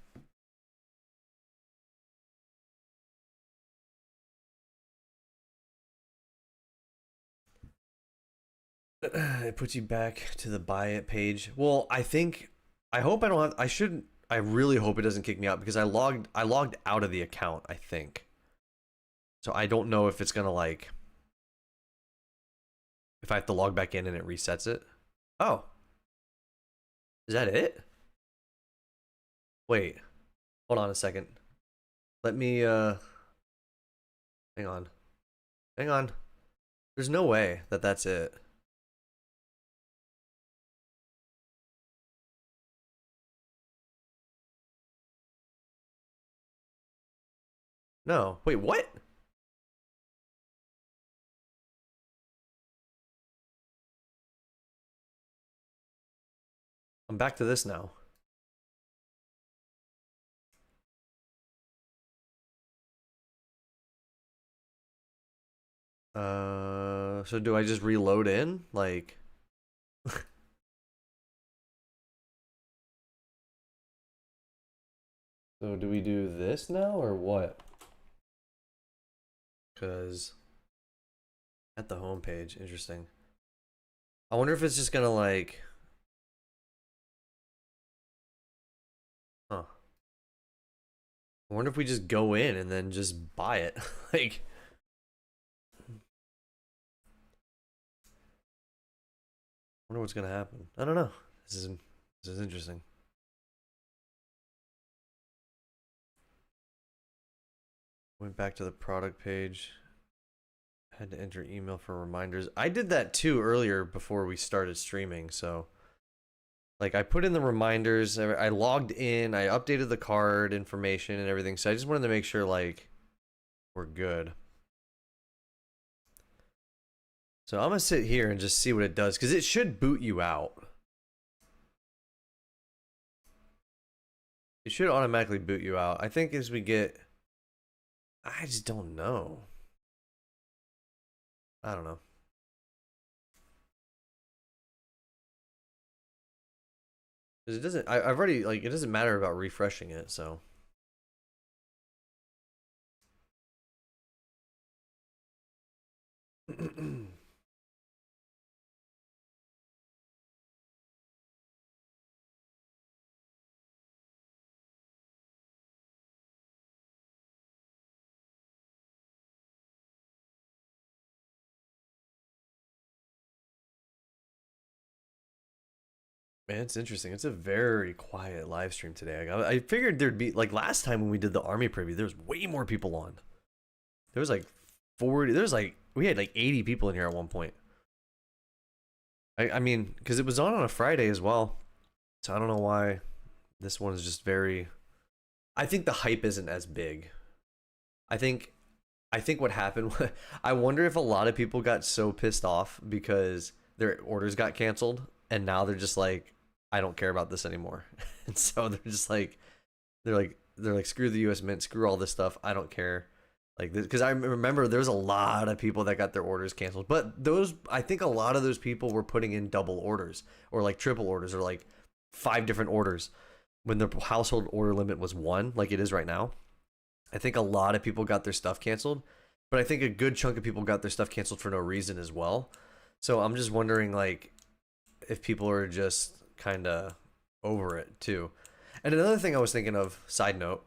It puts you back to the buy it page. Well, I hope I don't have, I really hope it doesn't kick me out because I logged out of the account, I think. So I don't know if it's gonna like, if I have to log back in and it resets it. Oh. Is that it? Wait. Hold on a second. Let me, hang on. Hang on. There's no way that that's it. No. Wait, what? I'm back to this now. So do I just reload in? Like, So do we do this now or what? Because at the home page, interesting. I wonder if it's just gonna like, huh? I wonder if we just go in and then just buy it. Like, I wonder what's gonna happen. I don't know. This is interesting. Went back to the product page. Had to enter email for reminders. I did that too earlier before we started streaming, so like I put in the reminders, I logged in, I updated the card information and everything. So I just wanted to make sure like we're good. So I'm gonna sit here and just see what it does, because it should boot you out. It should automatically boot you out. I think as we get, I just don't know. I don't know. Because it doesn't, I've already, like, it doesn't matter about refreshing it, so. Man, it's interesting. It's a very quiet live stream today. I figured there'd be, like, last time when we did the army preview, there was way more people on. There was like 40, there's like, we had like 80 people in here at one point. I mean, because it was on a Friday as well. So I don't know why this one is just very, I think the hype isn't as big. I think what happened, I wonder if a lot of people got so pissed off because their orders got canceled and now they're just like, I don't care about this anymore. And so they're just like, they're like screw the US Mint, screw all this stuff. I don't care. Like, because I remember there was a lot of people that got their orders canceled, but those, I think a lot of those people were putting in double orders or like triple orders or like 5 different orders when the household order limit was 1, like it is right now. I think a lot of people got their stuff canceled, but I think a good chunk of people got their stuff canceled for no reason as well. So I'm just wondering, like, if people are just kind of over it too. And another thing I was thinking of, side note,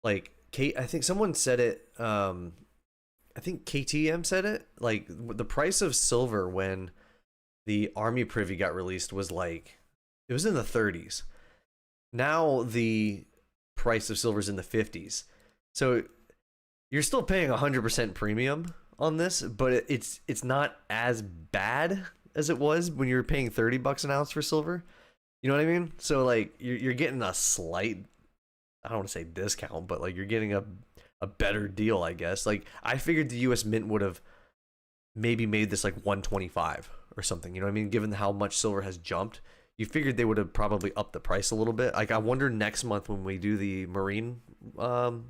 like Kate, I think someone said it. I think KTM said it. Like the price of silver when the Army Privy got released was like, it was in the 30s. Now the price of silver is in the 50s. So you're still paying 100% premium on this, but it's not as bad as it was when you were paying $30 an ounce for silver. You know what I mean? So like you're getting a slight, I don't want to say discount, but like you're getting a better deal, I guess. Like I figured the US Mint would have maybe made this like 125 or something. You know what I mean? Given how much silver has jumped, you figured they would have probably upped the price a little bit. Like I wonder next month when we do the Marine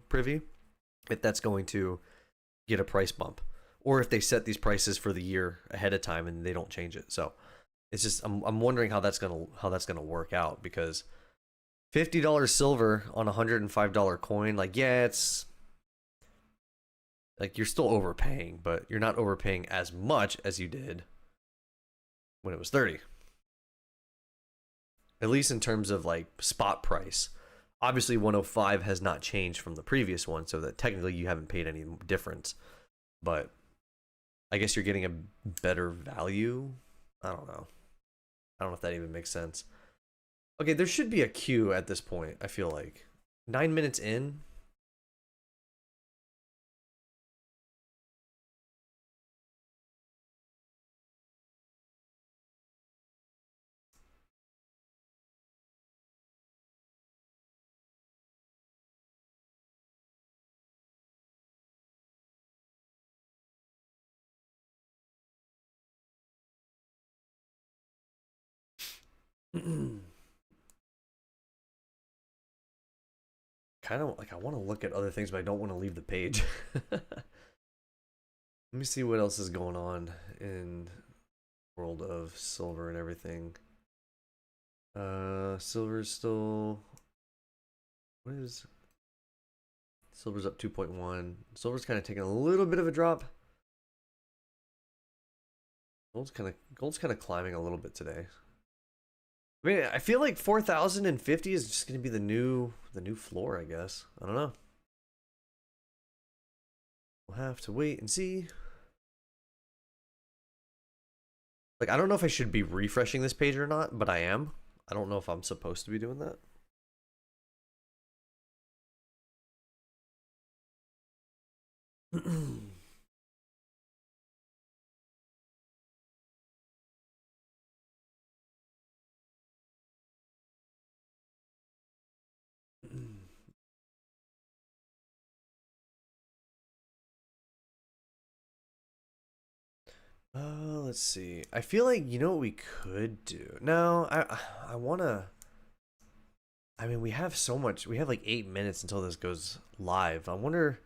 privy, if that's going to get a price bump, or if they set these prices for the year ahead of time and they don't change it. So it's just I'm wondering how that's gonna work out, because $50 silver on a $105 coin, like, yeah, it's like you're still overpaying, but you're not overpaying as much as you did when it was 30. At least in terms of like spot price. Obviously 105 has not changed from the previous one, so that technically you haven't paid any difference. But I guess you're getting a better value. I don't know. I don't know if that even makes sense. Okay, there should be a queue at this point, I feel like. 9 minutes in. Kind of like I want to look at other things, but I don't want to leave the page. Let me see what else is going on in the world of silver and everything. Silver's still, what is Silver's up 2.1. Silver's kind of taking a little bit of a drop. Gold's kind of climbing a little bit today. I mean, I feel like 4,050 is just going to be the new floor, I guess. I don't know. We'll have to wait and see. Like, I don't know if I should be refreshing this page or not, but I am. I don't know if I'm supposed to be doing that. Let's see. I feel like, you know what we could do? No, I want to. I mean, we have so much. We have like 8 minutes until this goes live. I wonder.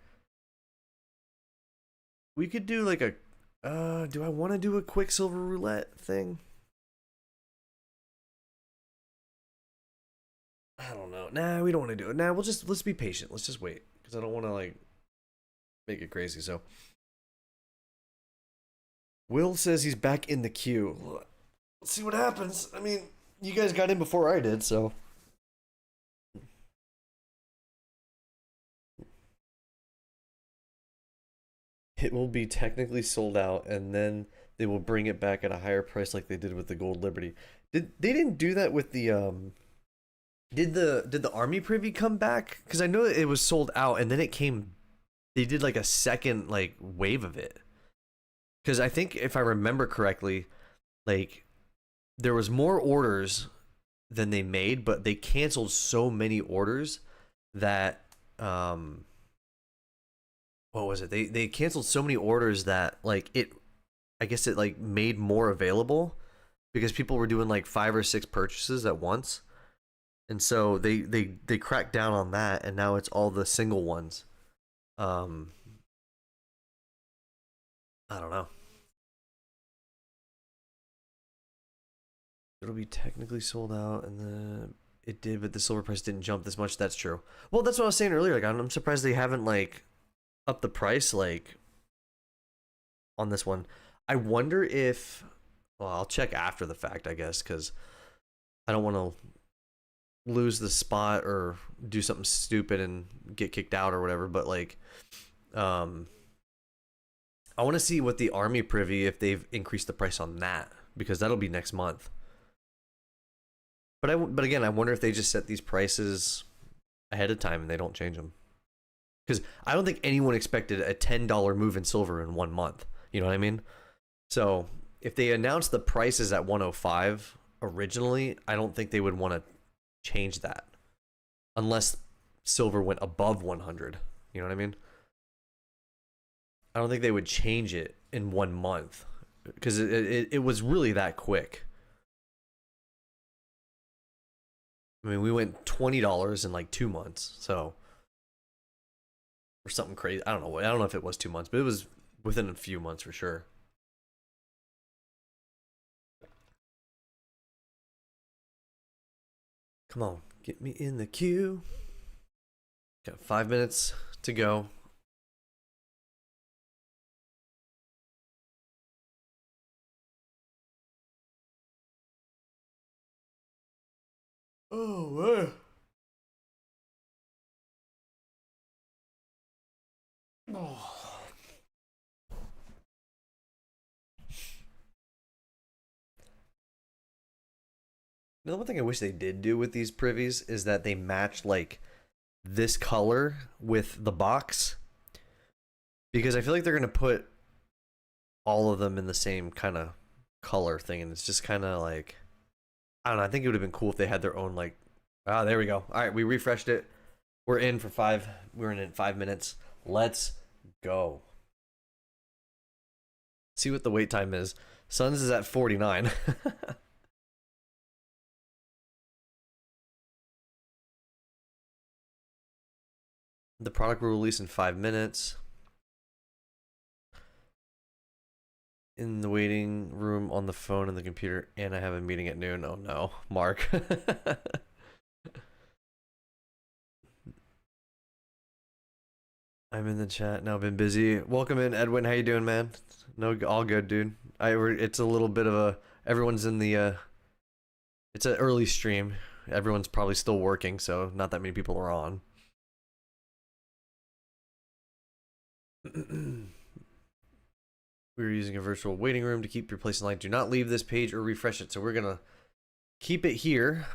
We could do like a. Do I want to do a Quicksilver roulette thing? I don't know. Nah, we don't want to do it. Nah, let's be patient. Let's just wait because I don't want to like make it crazy. So. Will says he's back in the queue. Let's see what happens. I mean, you guys got in before I did, so. It will be technically sold out, and then they will bring it back at a higher price like they did with the Gold Liberty. They didn't do that with the did the Army Privy come back? Because I know it was sold out, and then it came. They did like a second like wave of it. Because I think if I remember correctly, like there was more orders than they made, but they canceled so many orders that what was it? They canceled so many orders that like I guess it like made more available because people were doing like 5 or 6 purchases at once. And so they cracked down on that, and now it's all the single ones. I don't know. It'll be technically sold out, and then it did, but the silver price didn't jump this much. That's true. Well, that's what I was saying earlier. Like, I'm surprised they haven't like upped the price like on this one. I wonder if. Well, I'll check after the fact, I guess, because I don't want to lose the spot or do something stupid and get kicked out or whatever. But like, I want to see what the Army Privy, if they've increased the price on that, because that'll be next month. But again, I wonder if they just set these prices ahead of time and they don't change them. Because I don't think anyone expected a $10 move in silver in 1 month. You know what I mean? So if they announced the prices at 105 originally, I don't think they would want to change that unless silver went above 100. You know what I mean? I don't think they would change it in 1 month because it was really that quick. I mean, we went $20 in like 2 months, so or something crazy. I don't know. I don't know if it was 2 months, but it was within a few months for sure. Come on, get me in the queue. Got 5 minutes to go. Oh, man. Oh. The one thing I wish they did do with these privies is that they match like this color with the box, because I feel like they're gonna put all of them in the same kind of color thing, and it's just kind of like, I don't know. I think it would have been cool if they had their own like. Ah, there we go. All right, we refreshed it. We're in for 5. We're in 5 minutes. Let's go. See what the wait time is. Suns is at 49. The product will release in 5 minutes. In the waiting room, on the phone, and the computer, and I have a meeting at noon. Oh no, Mark. I'm in the chat now. Been busy. Welcome in, Edwin. How you doing, man? No, all good, dude. It's a little bit of a. Everyone's in the. It's an early stream. Everyone's probably still working, so not that many people are on. We're using a virtual waiting room to keep your place in line. Do not leave this page or refresh it. So we're gonna keep it here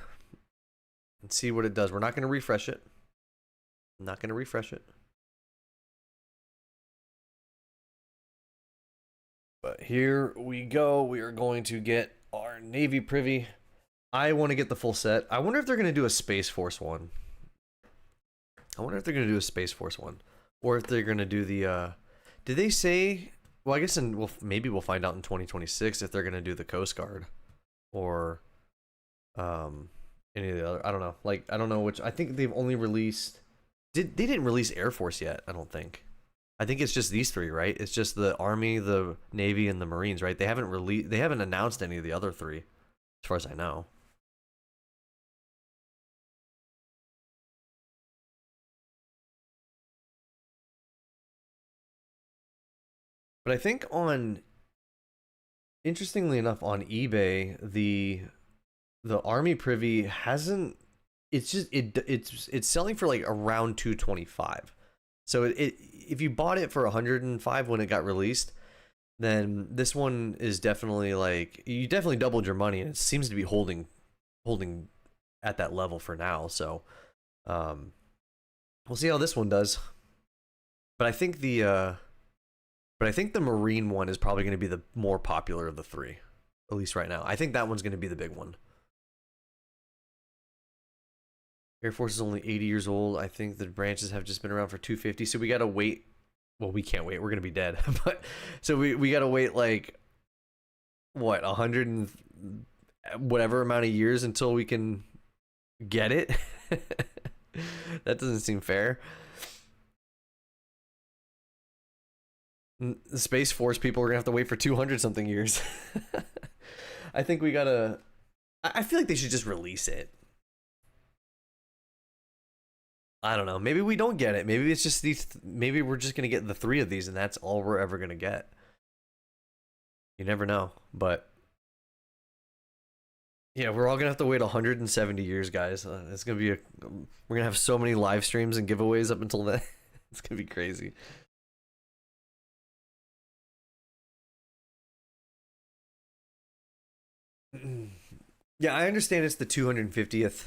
and see what it does. We're not gonna refresh it. I'm not gonna refresh it. But here we go. We are going to get our Navy Privy. I want to get the full set. I wonder if they're going to do a Space Force one. Or if they're going to do the, did they say, well, I guess maybe we'll find out in 2026 if they're going to do the Coast Guard. Or, any of the other, I don't know. Like, I don't know which, I think they've only released, they didn't release Air Force yet, I don't think. I think it's just these three, right? It's just the Army, the Navy, and the Marines, right? They haven't announced any of the other three, as far as I know. But I think interestingly enough, on eBay, the Army Privy hasn't. It's selling for like around 225. So if you bought it for 105 when it got released, then this one is definitely like, you definitely doubled your money, and it seems to be holding at that level for now. So we'll see how this one does. But I think the Marine one is probably going to be the more popular of the three, at least right now. I think that one's going to be the big one. Air Force is only 80 years old. I think the branches have just been around for 250. So we got to wait. Well, we can't wait. We're going to be dead. But so we got to wait like what, 100 and whatever amount of years until we can get it. That doesn't seem fair. The Space Force people are going to have to wait for 200 something years. I think we got to, I feel like they should just release it. I don't know. Maybe we don't get it. Maybe it's just these. Maybe we're just gonna get the three of these, and that's all we're ever gonna get. You never know. But yeah, we're all gonna have to wait 170 years, guys. It's gonna be we're gonna have so many live streams and giveaways up until then. It's gonna be crazy. Yeah, I understand it's the 250th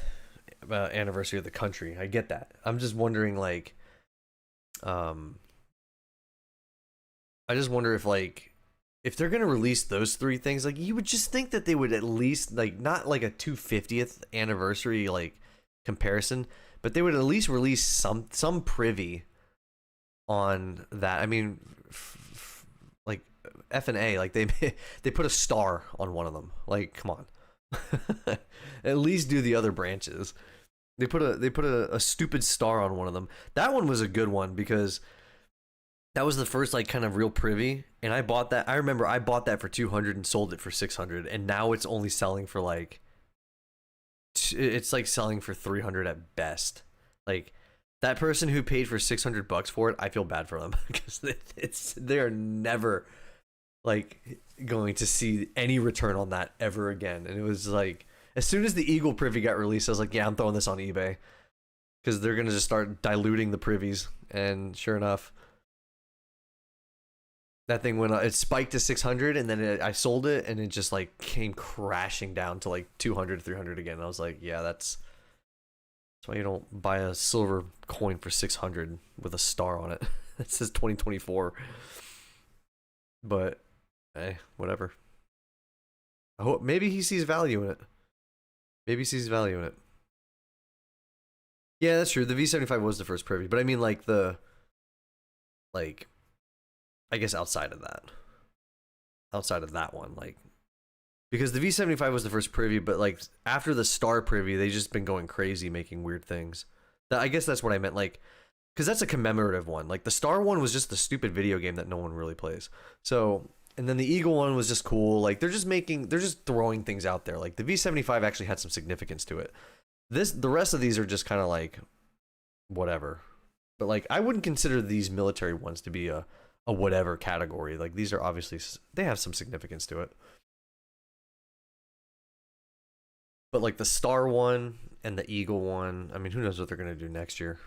anniversary of the country. I get that. I'm just wondering, like, I just wonder if they're gonna release those three things, like, you would just think that they would at least, like, not like a 250th anniversary like comparison, but they would at least release some privy on that. I mean, like F and A, like they put a star on one of them. Like, come on. At least do the other branches. They put a stupid star on one of them. That one was a good one because that was the first like kind of real privy, and I bought that. I remember I bought that for 200 and sold it for 600, and now it's only selling for like it's like selling for 300 at best. Like, that person who paid for $600 for it, I feel bad for them because they're never like going to see any return on that ever again. And it was like, as soon as the Eagle Privy got released, I was like, yeah, I'm throwing this on eBay because they're gonna just start diluting the privies. And sure enough, that thing went up. It spiked to 600, and then I sold it, and it just like came crashing down to like 200, 300 again. And I was like, yeah, that's why you don't buy a silver coin for 600 with a star on it. It says 2024. But hey, whatever. I hope maybe he sees value in it. Maybe he sees value in it. Yeah, that's true. The V75 was the first privy, but I mean, like, I guess outside of that one, like, because the V75 was the first privy, but like after the star privy, they just been going crazy making weird things. I guess that's what I meant, like, because that's a commemorative one. Like, the star one was just the stupid video game that no one really plays. So, and then the Eagle one was just cool. Like, they're just throwing things out there. Like, the V75 actually had some significance to it. The rest of these are just kind of like whatever. But like, I wouldn't consider these military ones to be a whatever category. Like, these are obviously, they have some significance to it. But like the Star one and the Eagle one, I mean, who knows what they're gonna do next year?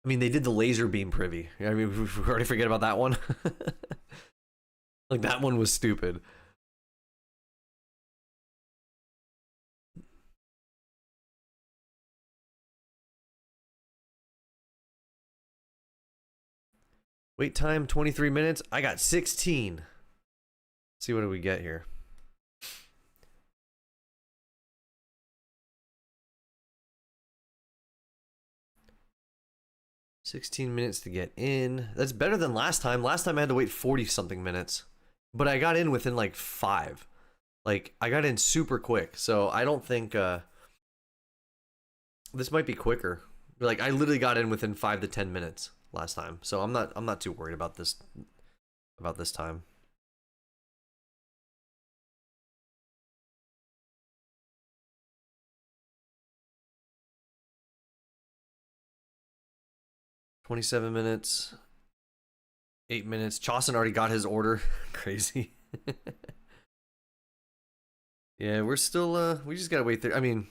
I mean, they did the laser beam Privy. I mean, we already forget about that one. Like, that one was stupid. Wait time 23 minutes. I got 16. Let's see, what do we get here? $16 to get in. That's better than last time. Last time I had to wait 40 something minutes, but I got in within like 5. Like, I got in super quick, so I don't think this might be quicker. Like, I literally got in within 5 to 10 minutes last time, so I'm not too worried about this time. $27, 8 minutes. Chauson already got his order. Crazy. Yeah, we're still we just gotta wait there. I mean,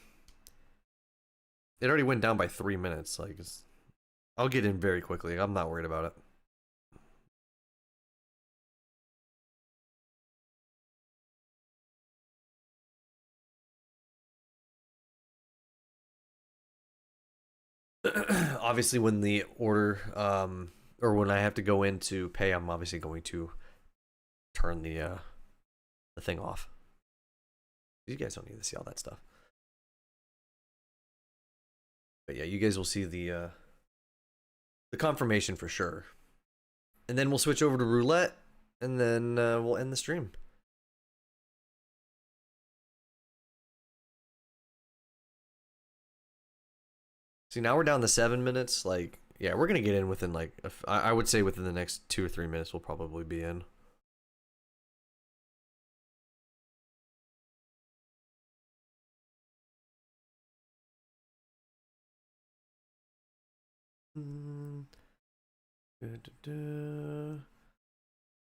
it already went down by 3 minutes. Like, I'll get in very quickly. I'm not worried about it. Obviously, when the order or when I have to go in to pay, I'm obviously going to turn the thing off. You guys don't need to see all that stuff. But yeah, you guys will see the confirmation for sure. And then we'll switch over to roulette, and then we'll end the stream. See, now we're down to 7 minutes. Like, yeah, we're gonna get in within like I would say within the next 2 or 3 minutes we'll probably be in.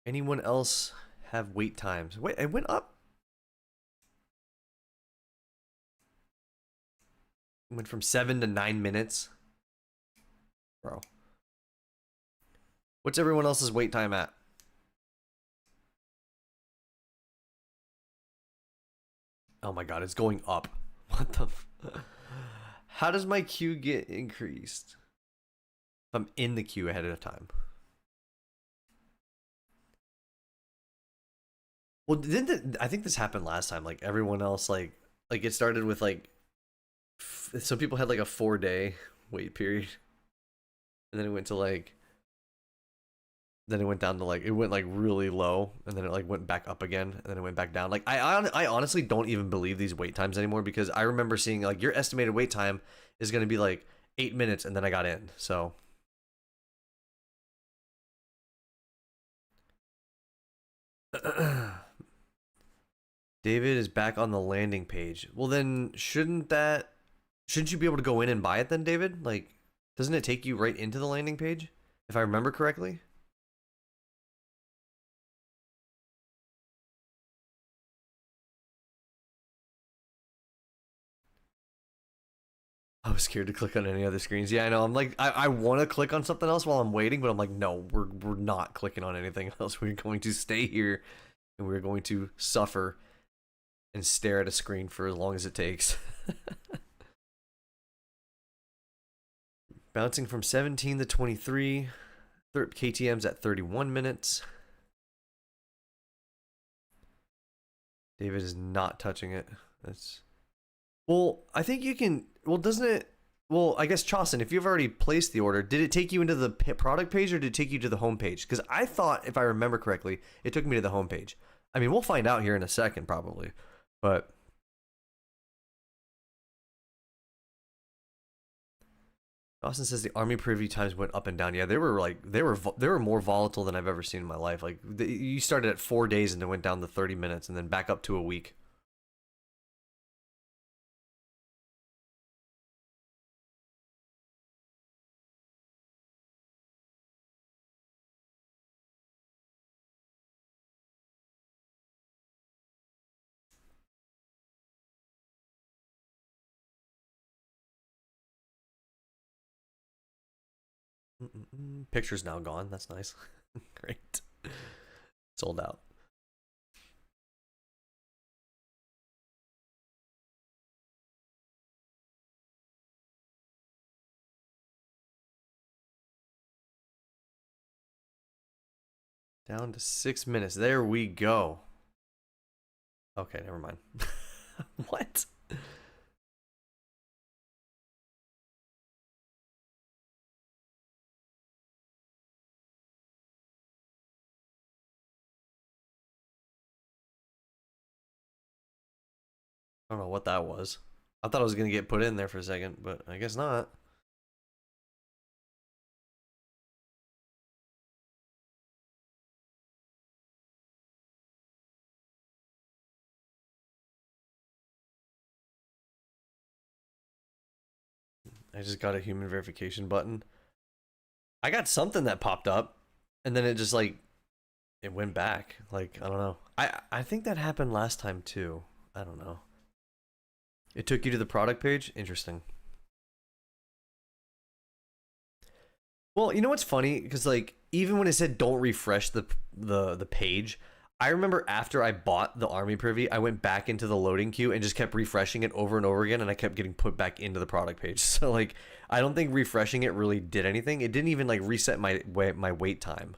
Anyone else have wait times? Wait, it went up. It went from 7 to 9 minutes. Bro. What's everyone else's wait time at? Oh my god, it's going up. What the How does my queue get increased? If I'm in the queue ahead of time. Well, I think this happened last time. Like, everyone else, like it started with like some people had like a 4-day wait period, and then it went to like, then it went down to like, it went like really low, and then it like went back up again, and then it went back down. Like, I honestly don't even believe these wait times anymore, because I remember seeing like your estimated wait time is going to be like 8 minutes, and then I got in. So David is back on the landing page. Well, then shouldn't you be able to go in and buy it then, David? Like, doesn't it take you right into the landing page, if I remember correctly? I was scared to click on any other screens. Yeah, I know. I'm like, I want to click on something else while I'm waiting, but I'm like, no, we're not clicking on anything else. We're going to stay here, and we're going to suffer and stare at a screen for as long as it takes. Bouncing from 17 to 23. KTM's at 31 minutes. David is not touching it. That's... Well, I think you can... Well, doesn't it... Well, I guess, Chauson, if you've already placed the order, did it take you into the product page, or did it take you to the home page? Because I thought, if I remember correctly, it took me to the home page. I mean, we'll find out here in a second, probably. But... Austin says the Army Privy times went up and down. Yeah, they were more volatile than I've ever seen in my life. Like, you started at 4 days and then went down to 30 minutes and then back up to a week. Picture's now gone. That's nice. Great. Sold out. Down to 6 minutes. There we go. Okay, never mind. What? I don't know what that was. I thought I was going to get put in there for a second, but I guess not. I just got a human verification button. I got something that popped up, and then it just like it went back. Like I don't know. I think that happened last time too. I don't know. It took you to the product page. Interesting. Well, you know what's funny? Because like even when it said don't refresh the page, I remember after I bought the army privy, I went back into the loading queue and just kept refreshing it over and over again, and I kept getting put back into the product page. So like I don't think refreshing it really did anything. It didn't even like reset my wait time,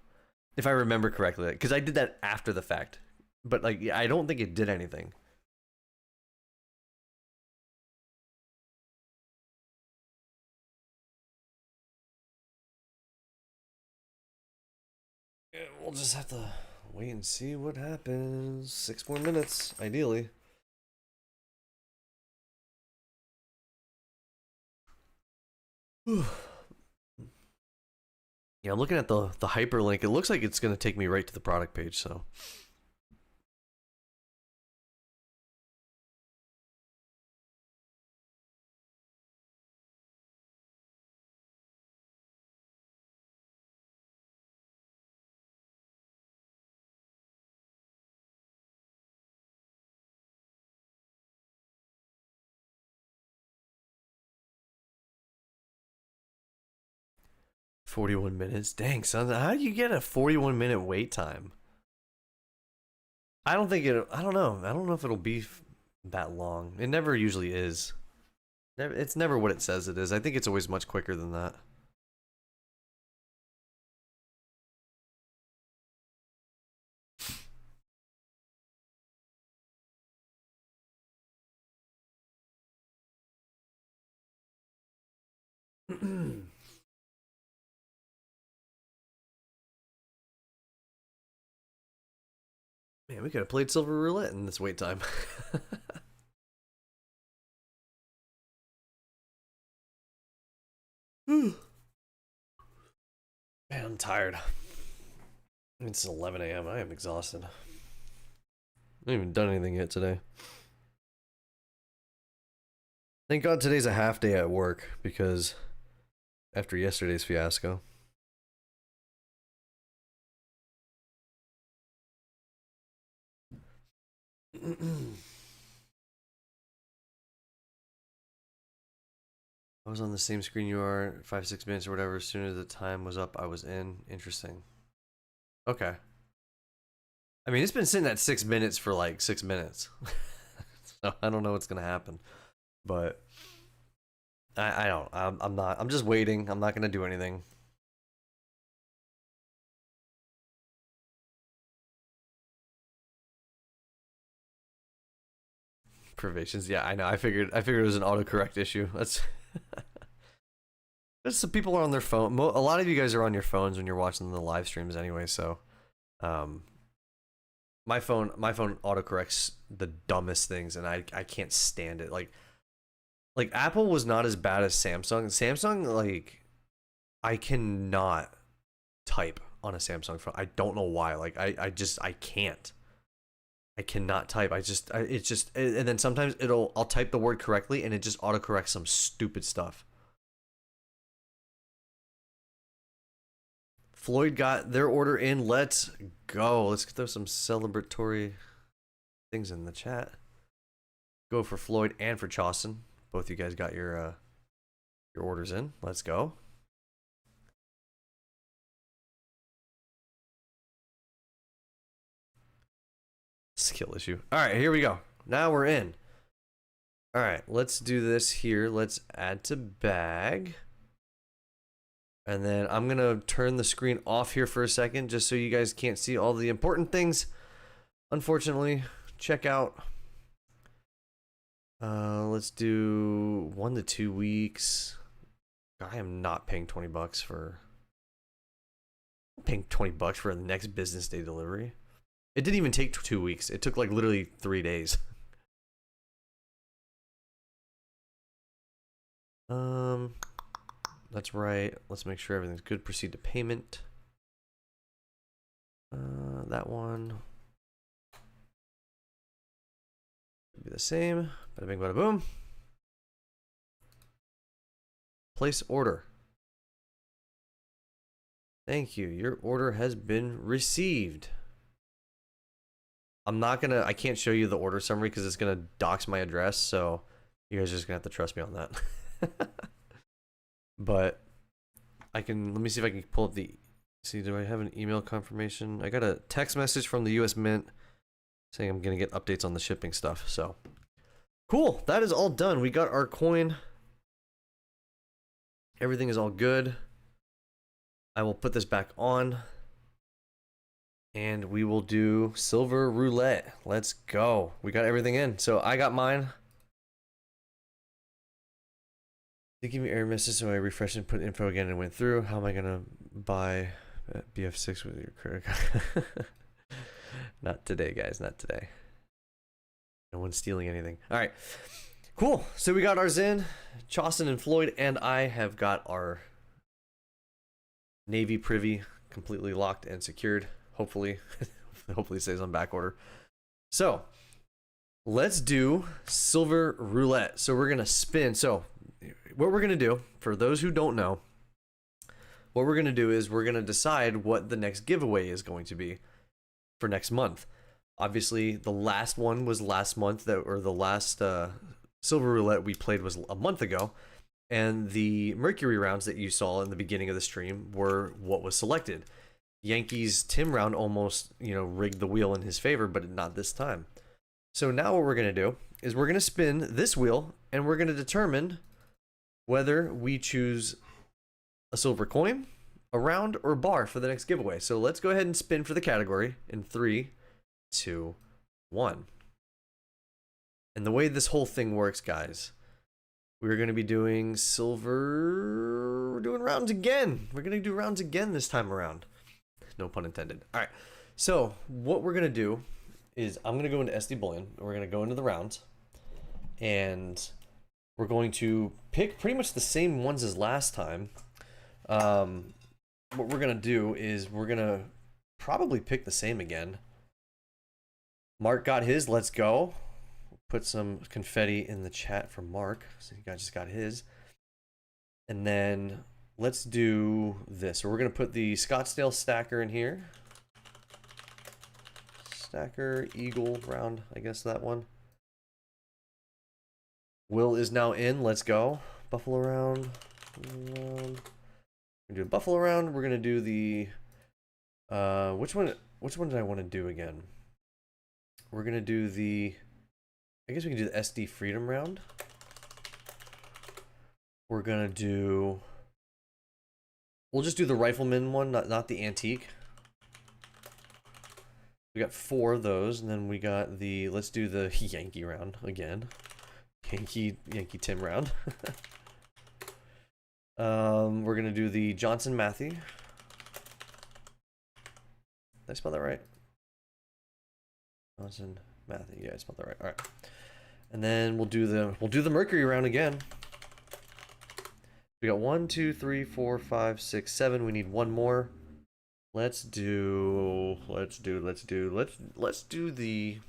if I remember correctly, because I did that after the fact. But like I don't think it did anything. Yeah, we'll just have to wait and see what happens. 6 more minutes, ideally. Yeah, I'm looking at the hyperlink. It looks like it's going to take me right to the product page, so. "41 minutes? Dang, son. How do you get a 41-minute wait time?" I don't think it. I don't know. I don't know if it'll be that long. It never usually is. It's never what it says it is. I think it's always much quicker than that. Man, we could have played Silver Roulette in this wait time. Man, I'm tired. It's 11 a.m. I am exhausted. I haven't even done anything yet today. Thank God today's a half day at work, because after yesterday's fiasco. I was on the same screen you are, 5-6 minutes or whatever. As soon as the time was up, I was in. Interesting. Okay. I mean, it's been sitting at 6 minutes for like 6 minutes. So I don't know what's gonna happen, but I don't. I'm not. I'm just waiting. I'm not gonna do anything. Privations. Yeah, I know. I figured. I figured it was an autocorrect issue. That's. That's some people are on their phone. A lot of you guys are on your phones when you're watching the live streams anyway. So, um, my phone autocorrects the dumbest things, and I can't stand it. Like Apple was not as bad as Samsung. Samsung, like, I cannot type on a Samsung phone. I don't know why. Like I can't. I cannot type. It's just, and then sometimes I'll type the word correctly and it just autocorrects some stupid stuff. Floyd got their order in. Let's go. Let's throw some celebratory things in the chat. Go for Floyd and for Chawson. Both you guys got your orders in. Let's go. skill issue. All right, here we go. Now we're in. All right, let's do this here. Let's add to bag. And then I'm going to turn the screen off here for a second just so you guys can't see all the important things. Unfortunately, check out. Let's do 1 to 2 weeks. I am not paying $20 for... I'm paying $20 for the next business day delivery. It didn't even take 2 weeks. It took like literally 3 days. That's right. Let's make sure everything's good. Proceed to payment. That one. Be the same. Bada bing, bada boom. Place order. Thank you. Your order has been received. I can't show you the order summary because it's gonna dox my address, so you guys are just gonna have to trust me on that. But let me see if I can pull up do I have an email confirmation? I got a text message from the US Mint saying I'm gonna get updates on the shipping stuff, so. Cool, that is all done. We got our coin. Everything is all good. I will put this back on. And we will do silver roulette. Let's go. We got everything in. So I got mine. They give me error message, so I refreshed and put info again and went through. How am I gonna buy BF6 with your credit card? Not today, guys. Not today. No one's stealing anything. All right. Cool. So we got ours in. Chauson and Floyd and I have got our Navy Privy completely locked and secured. Hopefully. Hopefully it stays on back order. So let's do silver roulette. So we're going to spin. So what we're going to do, for those who don't know, what we're going to do is we're going to decide what the next giveaway is going to be for next month. Obviously, the last one was last month, the last silver roulette we played was a month ago, and the Mercury rounds that you saw in the beginning of the stream were what was selected. Yankees Tim round almost, rigged the wheel in his favor, but not this time. So now what we're going to do is we're going to spin this wheel, and we're going to determine whether we choose a silver coin, a round, or bar for the next giveaway. So let's go ahead and spin for the category in 3, 2, 1. And the way this whole thing works, guys, we're going to be doing silver. We're doing rounds again. We're going to do rounds again this time around. No pun intended. All right. So what we're going to do is I'm going to go into SD Bullion. We're going to go into the rounds. And we're going to pick pretty much the same ones as last time. What we're going to do is we're going to probably pick the same again. Mark got his. Let's go. Put some confetti in the chat for Mark. So you guys just got his. And then let's do this. So we're going to put the Scottsdale stacker in here. Stacker, Eagle, round, I guess that one. Will is now in. Let's go. Buffalo round. We're going to do a Buffalo round. We're going to do the... Which one did I want to do again? We're going to do the... I guess we can do the SD Freedom round. We're going to do... We'll just do the Rifleman one, not the Antique. We got 4 of those, and then we got the... Let's do the Yankee round again. Yankee Tim round. We're going to do the Johnson Matthey. Did I spell that right? Johnson Matthey. Yeah, I spelled that right. All right. And then we'll do the Mercury round again. We got 1, 2, 3, 4, 5, 6, 7. We need one more. Let's do the...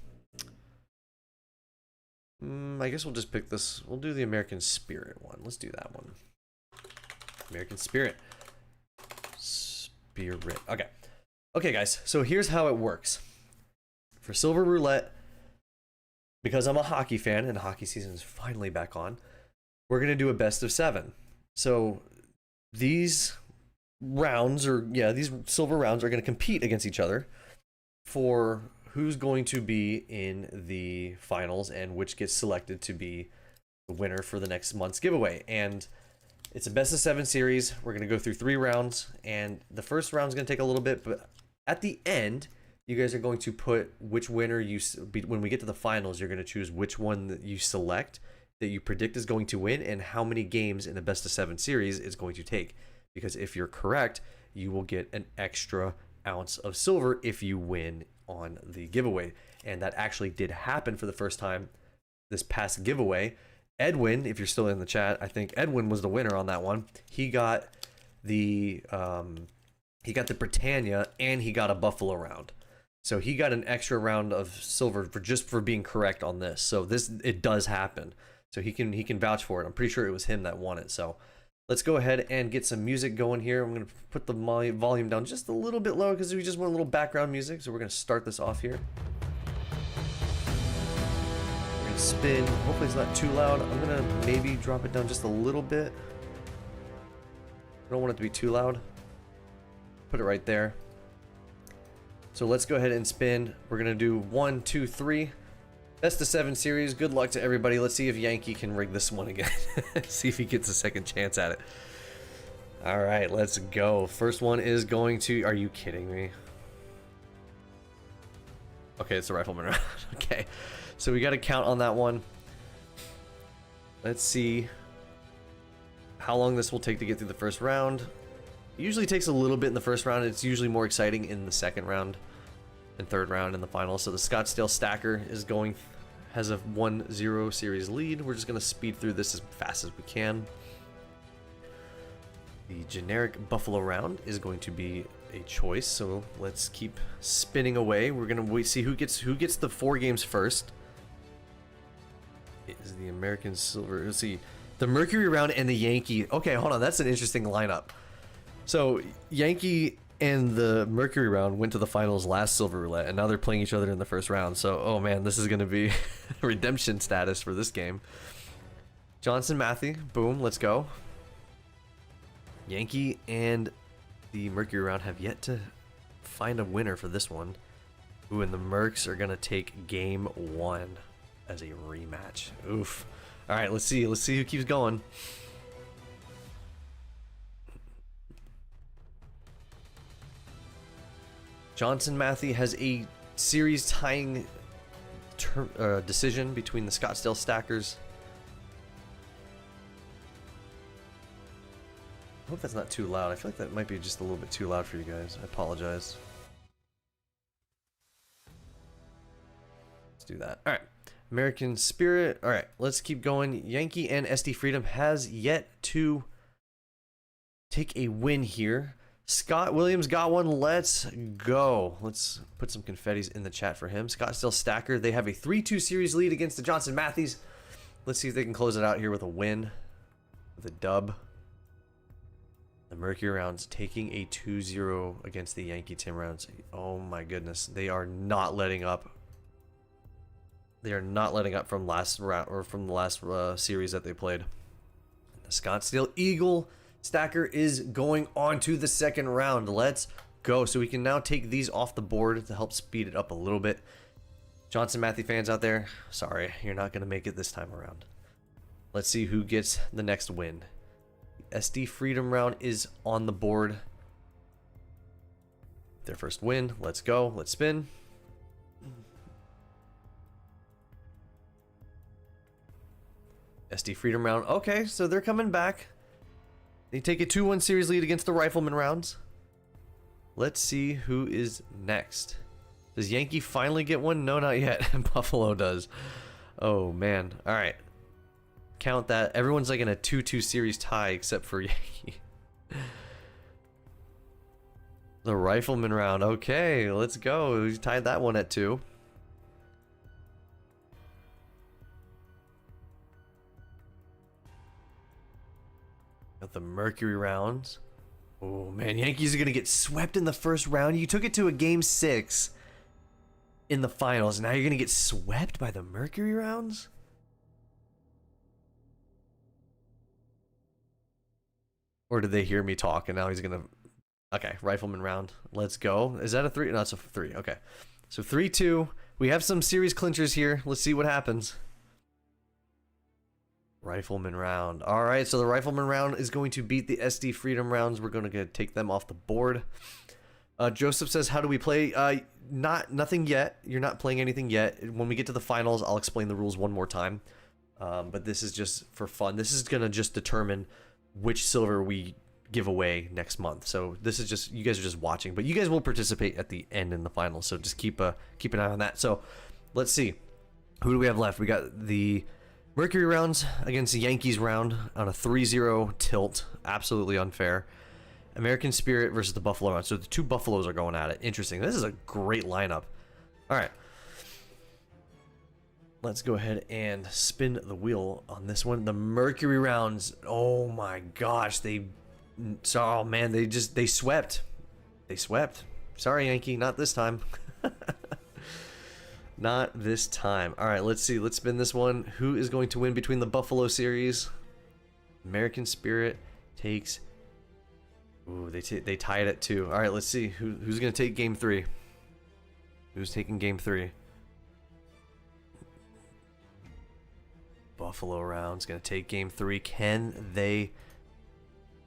I guess we'll just pick this. We'll do the American Spirit one. Let's do that one. American Spirit. Okay. Okay, guys. So here's how it works. For Silver Roulette, because I'm a hockey fan and hockey season is finally back on, we're going to do a best of 7. So these rounds, these silver rounds are going to compete against each other for who's going to be in the finals and which gets selected to be the winner for the next month's giveaway. And it's a best of 7 series. We're going to go through 3 rounds, and the first round is going to take a little bit, but at the end, you guys are going to put which winner when we get to the finals, you're going to choose which one that you select that you predict is going to win and how many games in a best of 7 series it's going to take. Because if you're correct, you will get an extra ounce of silver if you win on the giveaway. And that actually did happen for the first time this past giveaway. Edwin, if you're still in the chat, I think Edwin was the winner on that one. He got the Britannia and he got a Buffalo round. So he got an extra round of silver for being correct on this. So it does happen. So he can vouch for it. I'm pretty sure it was him that won it. So let's go ahead and get some music going here. I'm going to put the volume down just a little bit lower because we just want a little background music. So we're going to start this off here. We're going to spin. Hopefully it's not too loud. I'm going to maybe drop it down just a little bit. I don't want it to be too loud. Put it right there. So let's go ahead and spin. We're going to do 1, 2, 3. Best of 7 series. Good luck to everybody. Let's see if Yankee can rig this one again. See if he gets a second chance at it. All right, let's go. First one is going to... Are you kidding me? Okay, it's the rifleman round. Okay, so we got to count on that one. Let's see how long this will take to get through the first round. It usually takes a little bit in the first round. It's usually more exciting in the second round and third round in the final. So the Scottsdale Stacker has a 1-0 series lead. We're just going to speed through this as fast as we can. The generic Buffalo round is going to be a choice, so let's keep spinning away. We're going to see who gets the 4 games first. It is the American Silver. Let's see. The Mercury round and the Yankee. Okay, hold on. That's an interesting lineup. So Yankee and the Mercury round went to the finals last Silver Roulette, and now they're playing each other in the first round. So, oh man, this is going to be redemption status for this game. Johnson Matthew, boom, let's go. Yankee and the Mercury round have yet to find a winner for this one. Ooh, and the Mercs are going to take game 1 as a rematch. Oof. All right, let's see who keeps going. Johnson Matthew has a series tying decision between the Scottsdale Stackers. I hope that's not too loud. I feel like that might be just a little bit too loud for you guys. I apologize. Let's do that. All right. American Spirit. All right, let's keep going. Yankee and SD Freedom has yet to take a win here. Scott Williams got one. Let's go. Let's put some confettis in the chat for him. Scottsdale Stacker, they have a 3-2 series lead against the Johnson Matthews. Let's see if they can close it out here with a win, with a dub. The Mercury rounds taking a 2-0 against the Yankee Tim rounds. Oh my goodness, they are not letting up. They are not letting up from last round or from the last series that they played. The Scottsdale Eagle Stacker is going on to the second round. Let's go. So we can now take these off the board to help speed it up a little bit. Johnson Matthew fans out there, sorry, you're not going to make it this time around. Let's see who gets the next win. The SD Freedom round is on the board. Their first win. Let's go. Let's spin. SD Freedom round. Okay, so they're coming back. They take a 2-1 series lead against the Rifleman rounds. Let's see who is next. Does Yankee finally get one? No, not yet. Buffalo does. Oh, man. All right. Count that. Everyone's like in a 2-2 series tie except for Yankee. The Rifleman round. Okay, let's go. We tied that one at 2. Got the Mercury rounds. Oh man, Yankees are gonna get swept in the first round. You took it to a game 6 in the finals. Now you're gonna get swept by the Mercury rounds? Or did they hear me talk and now he's gonna... Okay, Rifleman round. Let's go. Is that a 3? No, it's a 3. Okay. So 3-2. We have some series clinchers here. Let's see what happens. Rifleman round. All right, so the Rifleman round is going to beat the SD Freedom rounds. We're going to take them off the board. Joseph says, how do we play? Nothing yet. You're not playing anything yet. When we get to the finals, I'll explain the rules one more time. But this is just for fun. This is going to just determine which silver we give away next month. So this is just, you guys are just watching, but you guys will participate at the end in the finals. So just keep an eye on that. So let's see. Who do we have left? We got the Mercury rounds against the Yankees round on a 3-0 tilt. Absolutely unfair. American Spirit versus the Buffalo round. So the two Buffaloes are going at it. Interesting. This is a great lineup. All right. Let's go ahead and spin the wheel on this one. The Mercury rounds. Oh my gosh. Oh man, they swept. They swept. Sorry, Yankee. Not this time. Not this time. All right, let's see. Let's spin this one. Who is going to win between the Buffalo series? American Spirit takes... Ooh, they tied at 2. All right, let's see. Who's going to take game 3? Who's taking game 3? Buffalo round's going to take game 3. Can they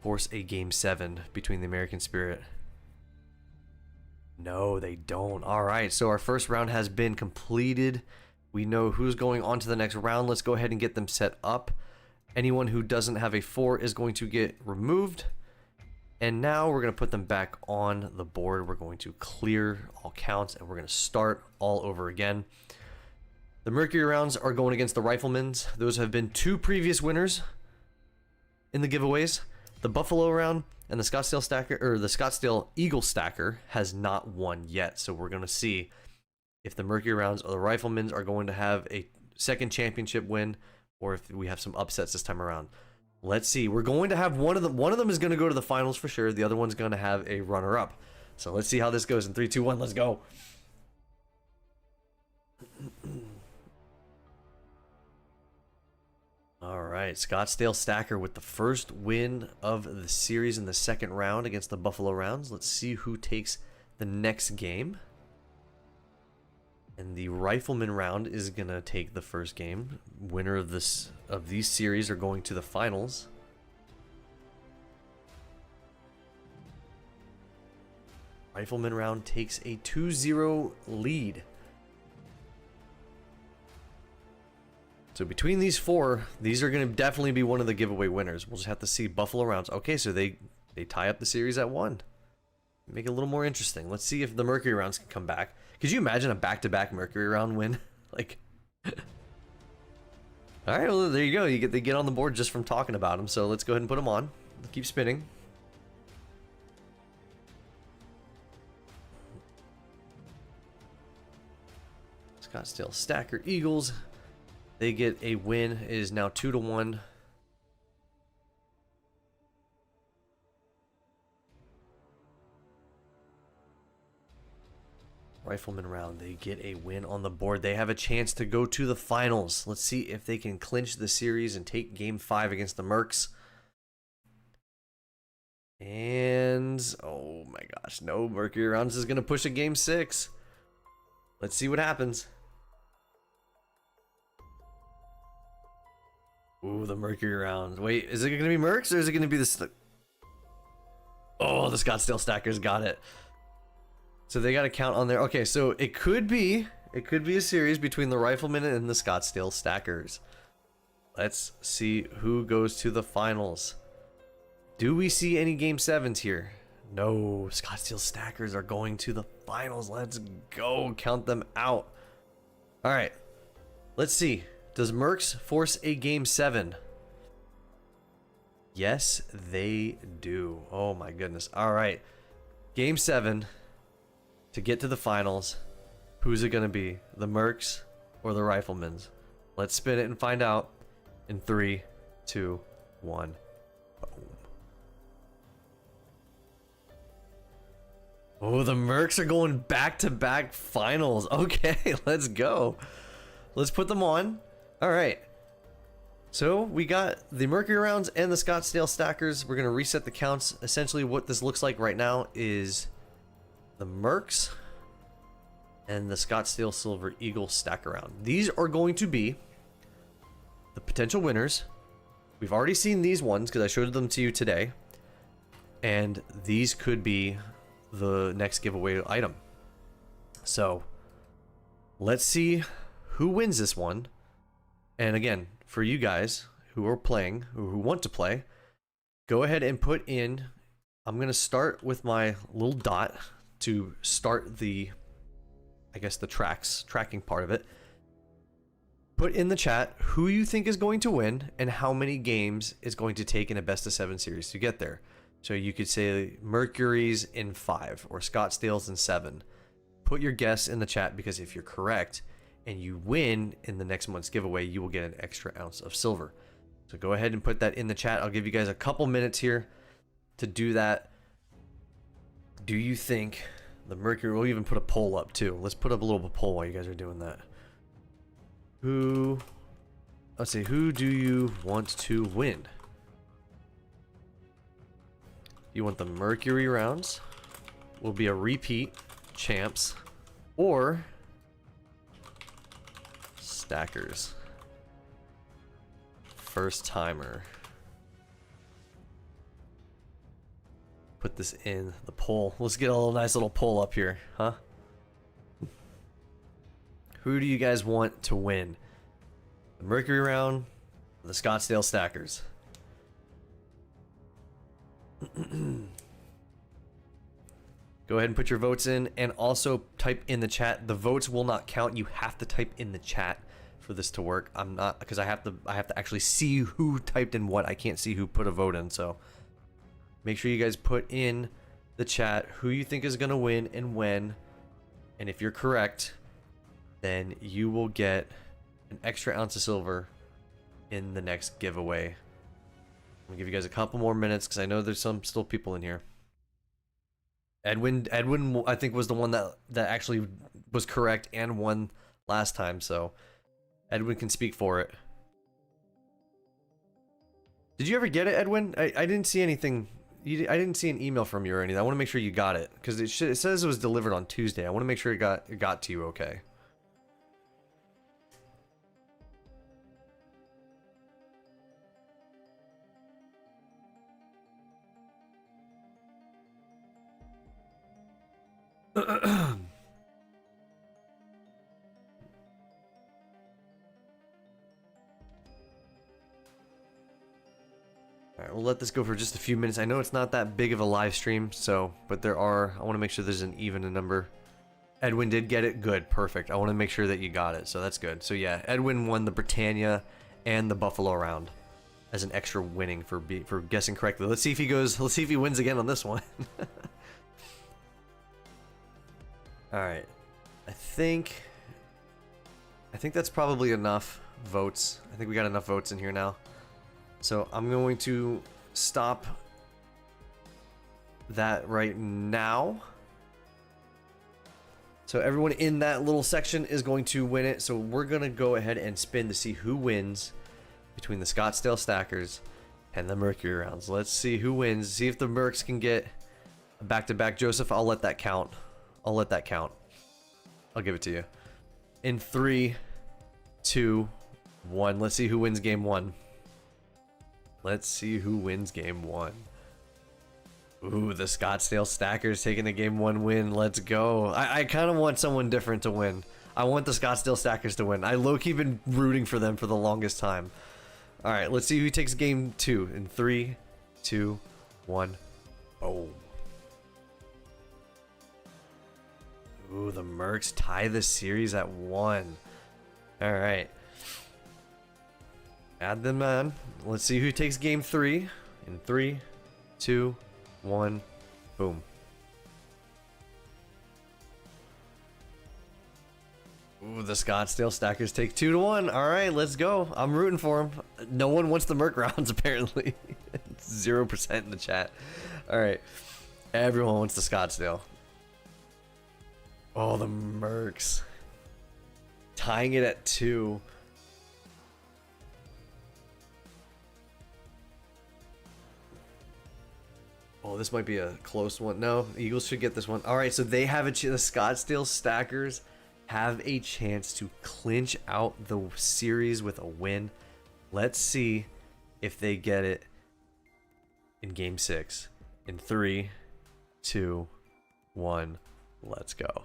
force a game 7 between the American Spirit? No, they don't. All right, so our first round has been completed. We know who's going on to the next round. Let's go ahead and get them set up. Anyone who doesn't have a 4 is going to get removed. And now we're going to put them back on the board. We're going to clear all counts, and we're going to start all over again. The Mercury rounds are going against the Riflemans. Those have been 2 previous winners in the giveaways. The Buffalo round and the Scottsdale Stacker, or the Scottsdale Eagle Stacker, has not won yet. So we're going to see if the Mercury rounds or the Riflemans are going to have a second championship win, or if we have some upsets this time around. Let's see. We're going to have one of them is going to go to the finals for sure. The other one's going to have a runner-up. So let's see how this goes in 3, 2, 1. Let's go. All right, Scottsdale Stacker with the first win of the series in the second round against the Buffalo Rounds. Let's see who takes the next game. And the Rifleman round is gonna take the first game. Winner of these series are going to the finals. Rifleman round takes a 2-0 lead. So between these 4, these are going to definitely be one of the giveaway winners. We'll just have to see. Buffalo rounds. Okay, so they tie up the series at 1. Make it a little more interesting. Let's see if the Mercury rounds can come back. Could you imagine a back-to-back Mercury round win? Like, all right, well, there you go. They get on the board just from talking about them. So let's go ahead and put them on. Keep spinning. Scottsdale Stacker Eagles. They get a win. It is now 2-1. Rifleman round. They get a win on the board. They have a chance to go to the finals. Let's see if they can clinch the series and take game 5 against the Mercs. And oh my gosh, no. Mercury rounds is going to push a game 6. Let's see what happens. Ooh, the Mercury round. Wait, is it going to be Mercs or is it going to be the... Oh, the Scottsdale Stackers got it. So they got to count on there. Okay, so it could be a series between the Riflemen and the Scottsdale Stackers. Let's see who goes to the finals. Do we see any game 7s here? No, Scottsdale Stackers are going to the finals. Let's go. Count them out. All right, let's see. Does Mercs force a game 7? Yes, they do. Oh my goodness. All right. Game 7 to get to the finals. Who's it going to be? The Mercs or the Riflemans? Let's spin it and find out in 3, 2, 1. Boom. Oh, the Mercs are going back-to-back finals. Okay, let's go. Let's put them on. All right. So we got the Mercury rounds and the Scottsdale Stackers. We're going to reset the counts. Essentially what this looks like right now is the Mercs and the Scottsdale Silver Eagle stack around. These are going to be the potential winners. We've already seen these ones because I showed them to you today. And these could be the next giveaway item. So let's see who wins this one. And again, for you guys who are playing, who want to play, go ahead and put in, I'm going to start with my little dot to start the, I guess, the tracking part of it. Put in the chat who you think is going to win and how many games is going to take in a best of 7 series to get there. So you could say Mercury's in 5 or Scottsdale's in 7. Put your guess in the chat, because if you're correct and you win in the next month's giveaway, you will get an extra ounce of silver. So go ahead and put that in the chat. I'll give you guys a couple minutes here to do that. Do you think the Mercury, we'll even put a poll up too. Let's put up a little poll while you guys are doing that. Let's see, who do you want to win? You want the Mercury rounds, will be a repeat champs, or stackers, first timer. Put this in the poll. Let's get a little nice little poll up here, huh? Who do you guys want to win? The Mercury round, or the Scottsdale stackers? Go ahead and put your votes in, and also type in the chat. The votes will not count. You have to type in the chat for this to work. I'm not, because I have to actually see who typed in what. I can't see who put a vote in, so make sure you guys put in the chat who you think is gonna win and when. And if you're correct, then you will get an extra ounce of silver in the next giveaway. I'm gonna give you guys a couple more minutes because I know there's still people in here. Edwin, I think, was the one that actually was correct and won last time, so Edwin can speak for it. Did you ever get it, Edwin? I didn't see anything. I didn't see an email from you or anything. I want to make sure you got it, because it says it was delivered on Tuesday. I want to make sure it got to you okay. Alright, we'll let this go for just a few minutes. I know it's not that big of a live stream, so, but I want to make sure there's an even number. Edwin did get it. Good, perfect. I want to make sure that you got it, so that's good. So yeah, Edwin won the Britannia and the Buffalo round as an extra winning for guessing correctly. Let's see if he wins again on this one. Alright. I think that's probably enough votes. I think we got enough votes in here now. So I'm going to stop that right now. So everyone in that little section is going to win it. So we're going to go ahead and spin to see who wins between the Scottsdale stackers and the Mercury rounds. Let's see who wins. See if the Mercs can get a back-to-back. Joseph, I'll let that count. I'll let that count. I'll give it to you. In 3, 2, 1. Let's see who wins game 1. Let's see who wins game 1. Ooh, the Scottsdale stackers taking a game 1 win. Let's go. I kind of want someone different to win. I want the Scottsdale stackers to win. I low-key been rooting for them for the longest time. All right, let's see who takes game 2 in 3, 2, 1. Boom. Ooh, the Mercs tie the series at 1. All right. Add them on. Let's see who takes game 3 in 3, 2, 1. Boom. Ooh, the Scottsdale stackers take 2 to 1. All right, let's go. I'm rooting for them. No one wants the Merc rounds, apparently. It's 0% in the chat. All right. Everyone wants the Scottsdale. Oh, the Mercs. Tying it at 2. Oh, this might be a close one. No, Eagles should get this one. All right, so they have the Scottsdale stackers have a chance to clinch out the series with a win. Let's see if they get it in game 6. In 3, 2, 1, let's go.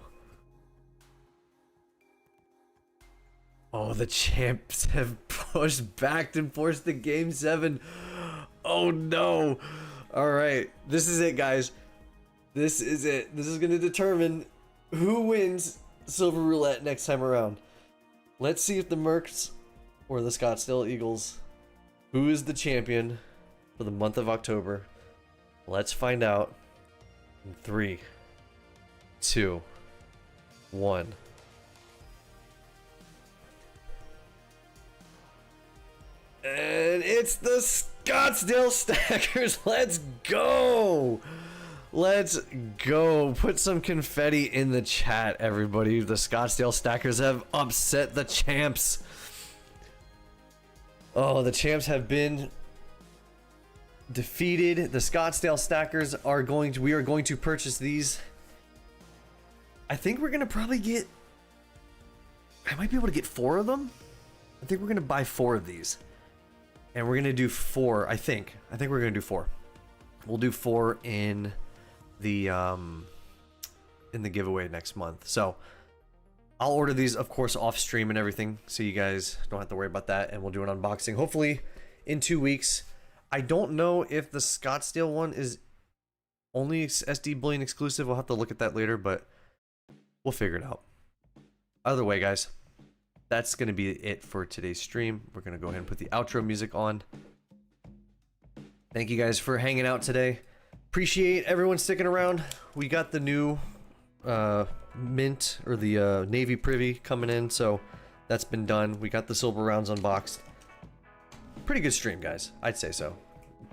Oh, the champs have pushed back and forced to game 7. Oh no. All right, this is it, guys. This is it. This is going to determine who wins Silver Roulette next time around. Let's see if the Mercs or the Scottsdale Eagles, who is the champion for the month of October. Let's find out in 3, 2, 1. And it's the Scottsdale Stackers. Let's go. Let's go. Put some confetti in the chat, everybody. The Scottsdale Stackers have upset the champs. Oh, the champs have been defeated. The Scottsdale Stackers are going to, we are going to purchase these. I think we're going to probably get, I might be able to get 4 of them. I think we're going to buy 4 of these. And we're going to do 4, I think. I think we're going to do 4. We'll do 4 in the giveaway next month. So I'll order these, of course, off stream and everything, so you guys don't have to worry about that. And we'll do an unboxing hopefully in 2 weeks. I don't know if the Scottsdale one is only SD Bullion exclusive. We'll have to look at that later, but we'll figure it out. Either way, guys, that's going to be it for today's stream. We're going to go ahead and put the outro music on. Thank you guys for hanging out today. Appreciate everyone sticking around. We got the new mint, or the Navy Privy coming in, so that's been done. We got the silver rounds unboxed. Pretty good stream, guys. I'd say so.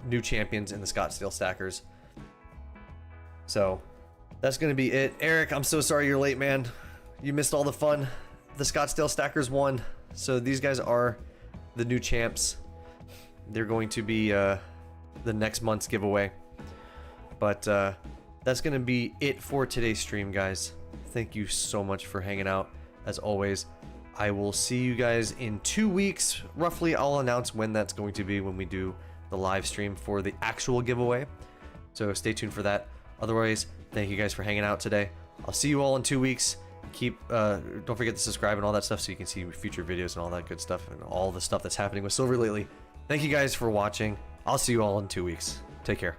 New champions in the Scottsdale Stackers. So that's going to be it. Eric, I'm so sorry you're late, man. You missed all the fun. The Scottsdale Stackers won, so these guys are the new champs. They're going to be the next month's giveaway. But that's going to be it for today's stream, guys. Thank you so much for hanging out. As always, I will see you guys in 2 weeks. Roughly, I'll announce when that's going to be, when we do the live stream for the actual giveaway. So stay tuned for that. Otherwise, thank you guys for hanging out today. I'll see you all in 2 weeks. Don't forget to subscribe and all that stuff so you can see future videos and all that good stuff and all the stuff that's happening with Silver lately. Thank you guys for watching. I'll see you all in 2 weeks. Take care.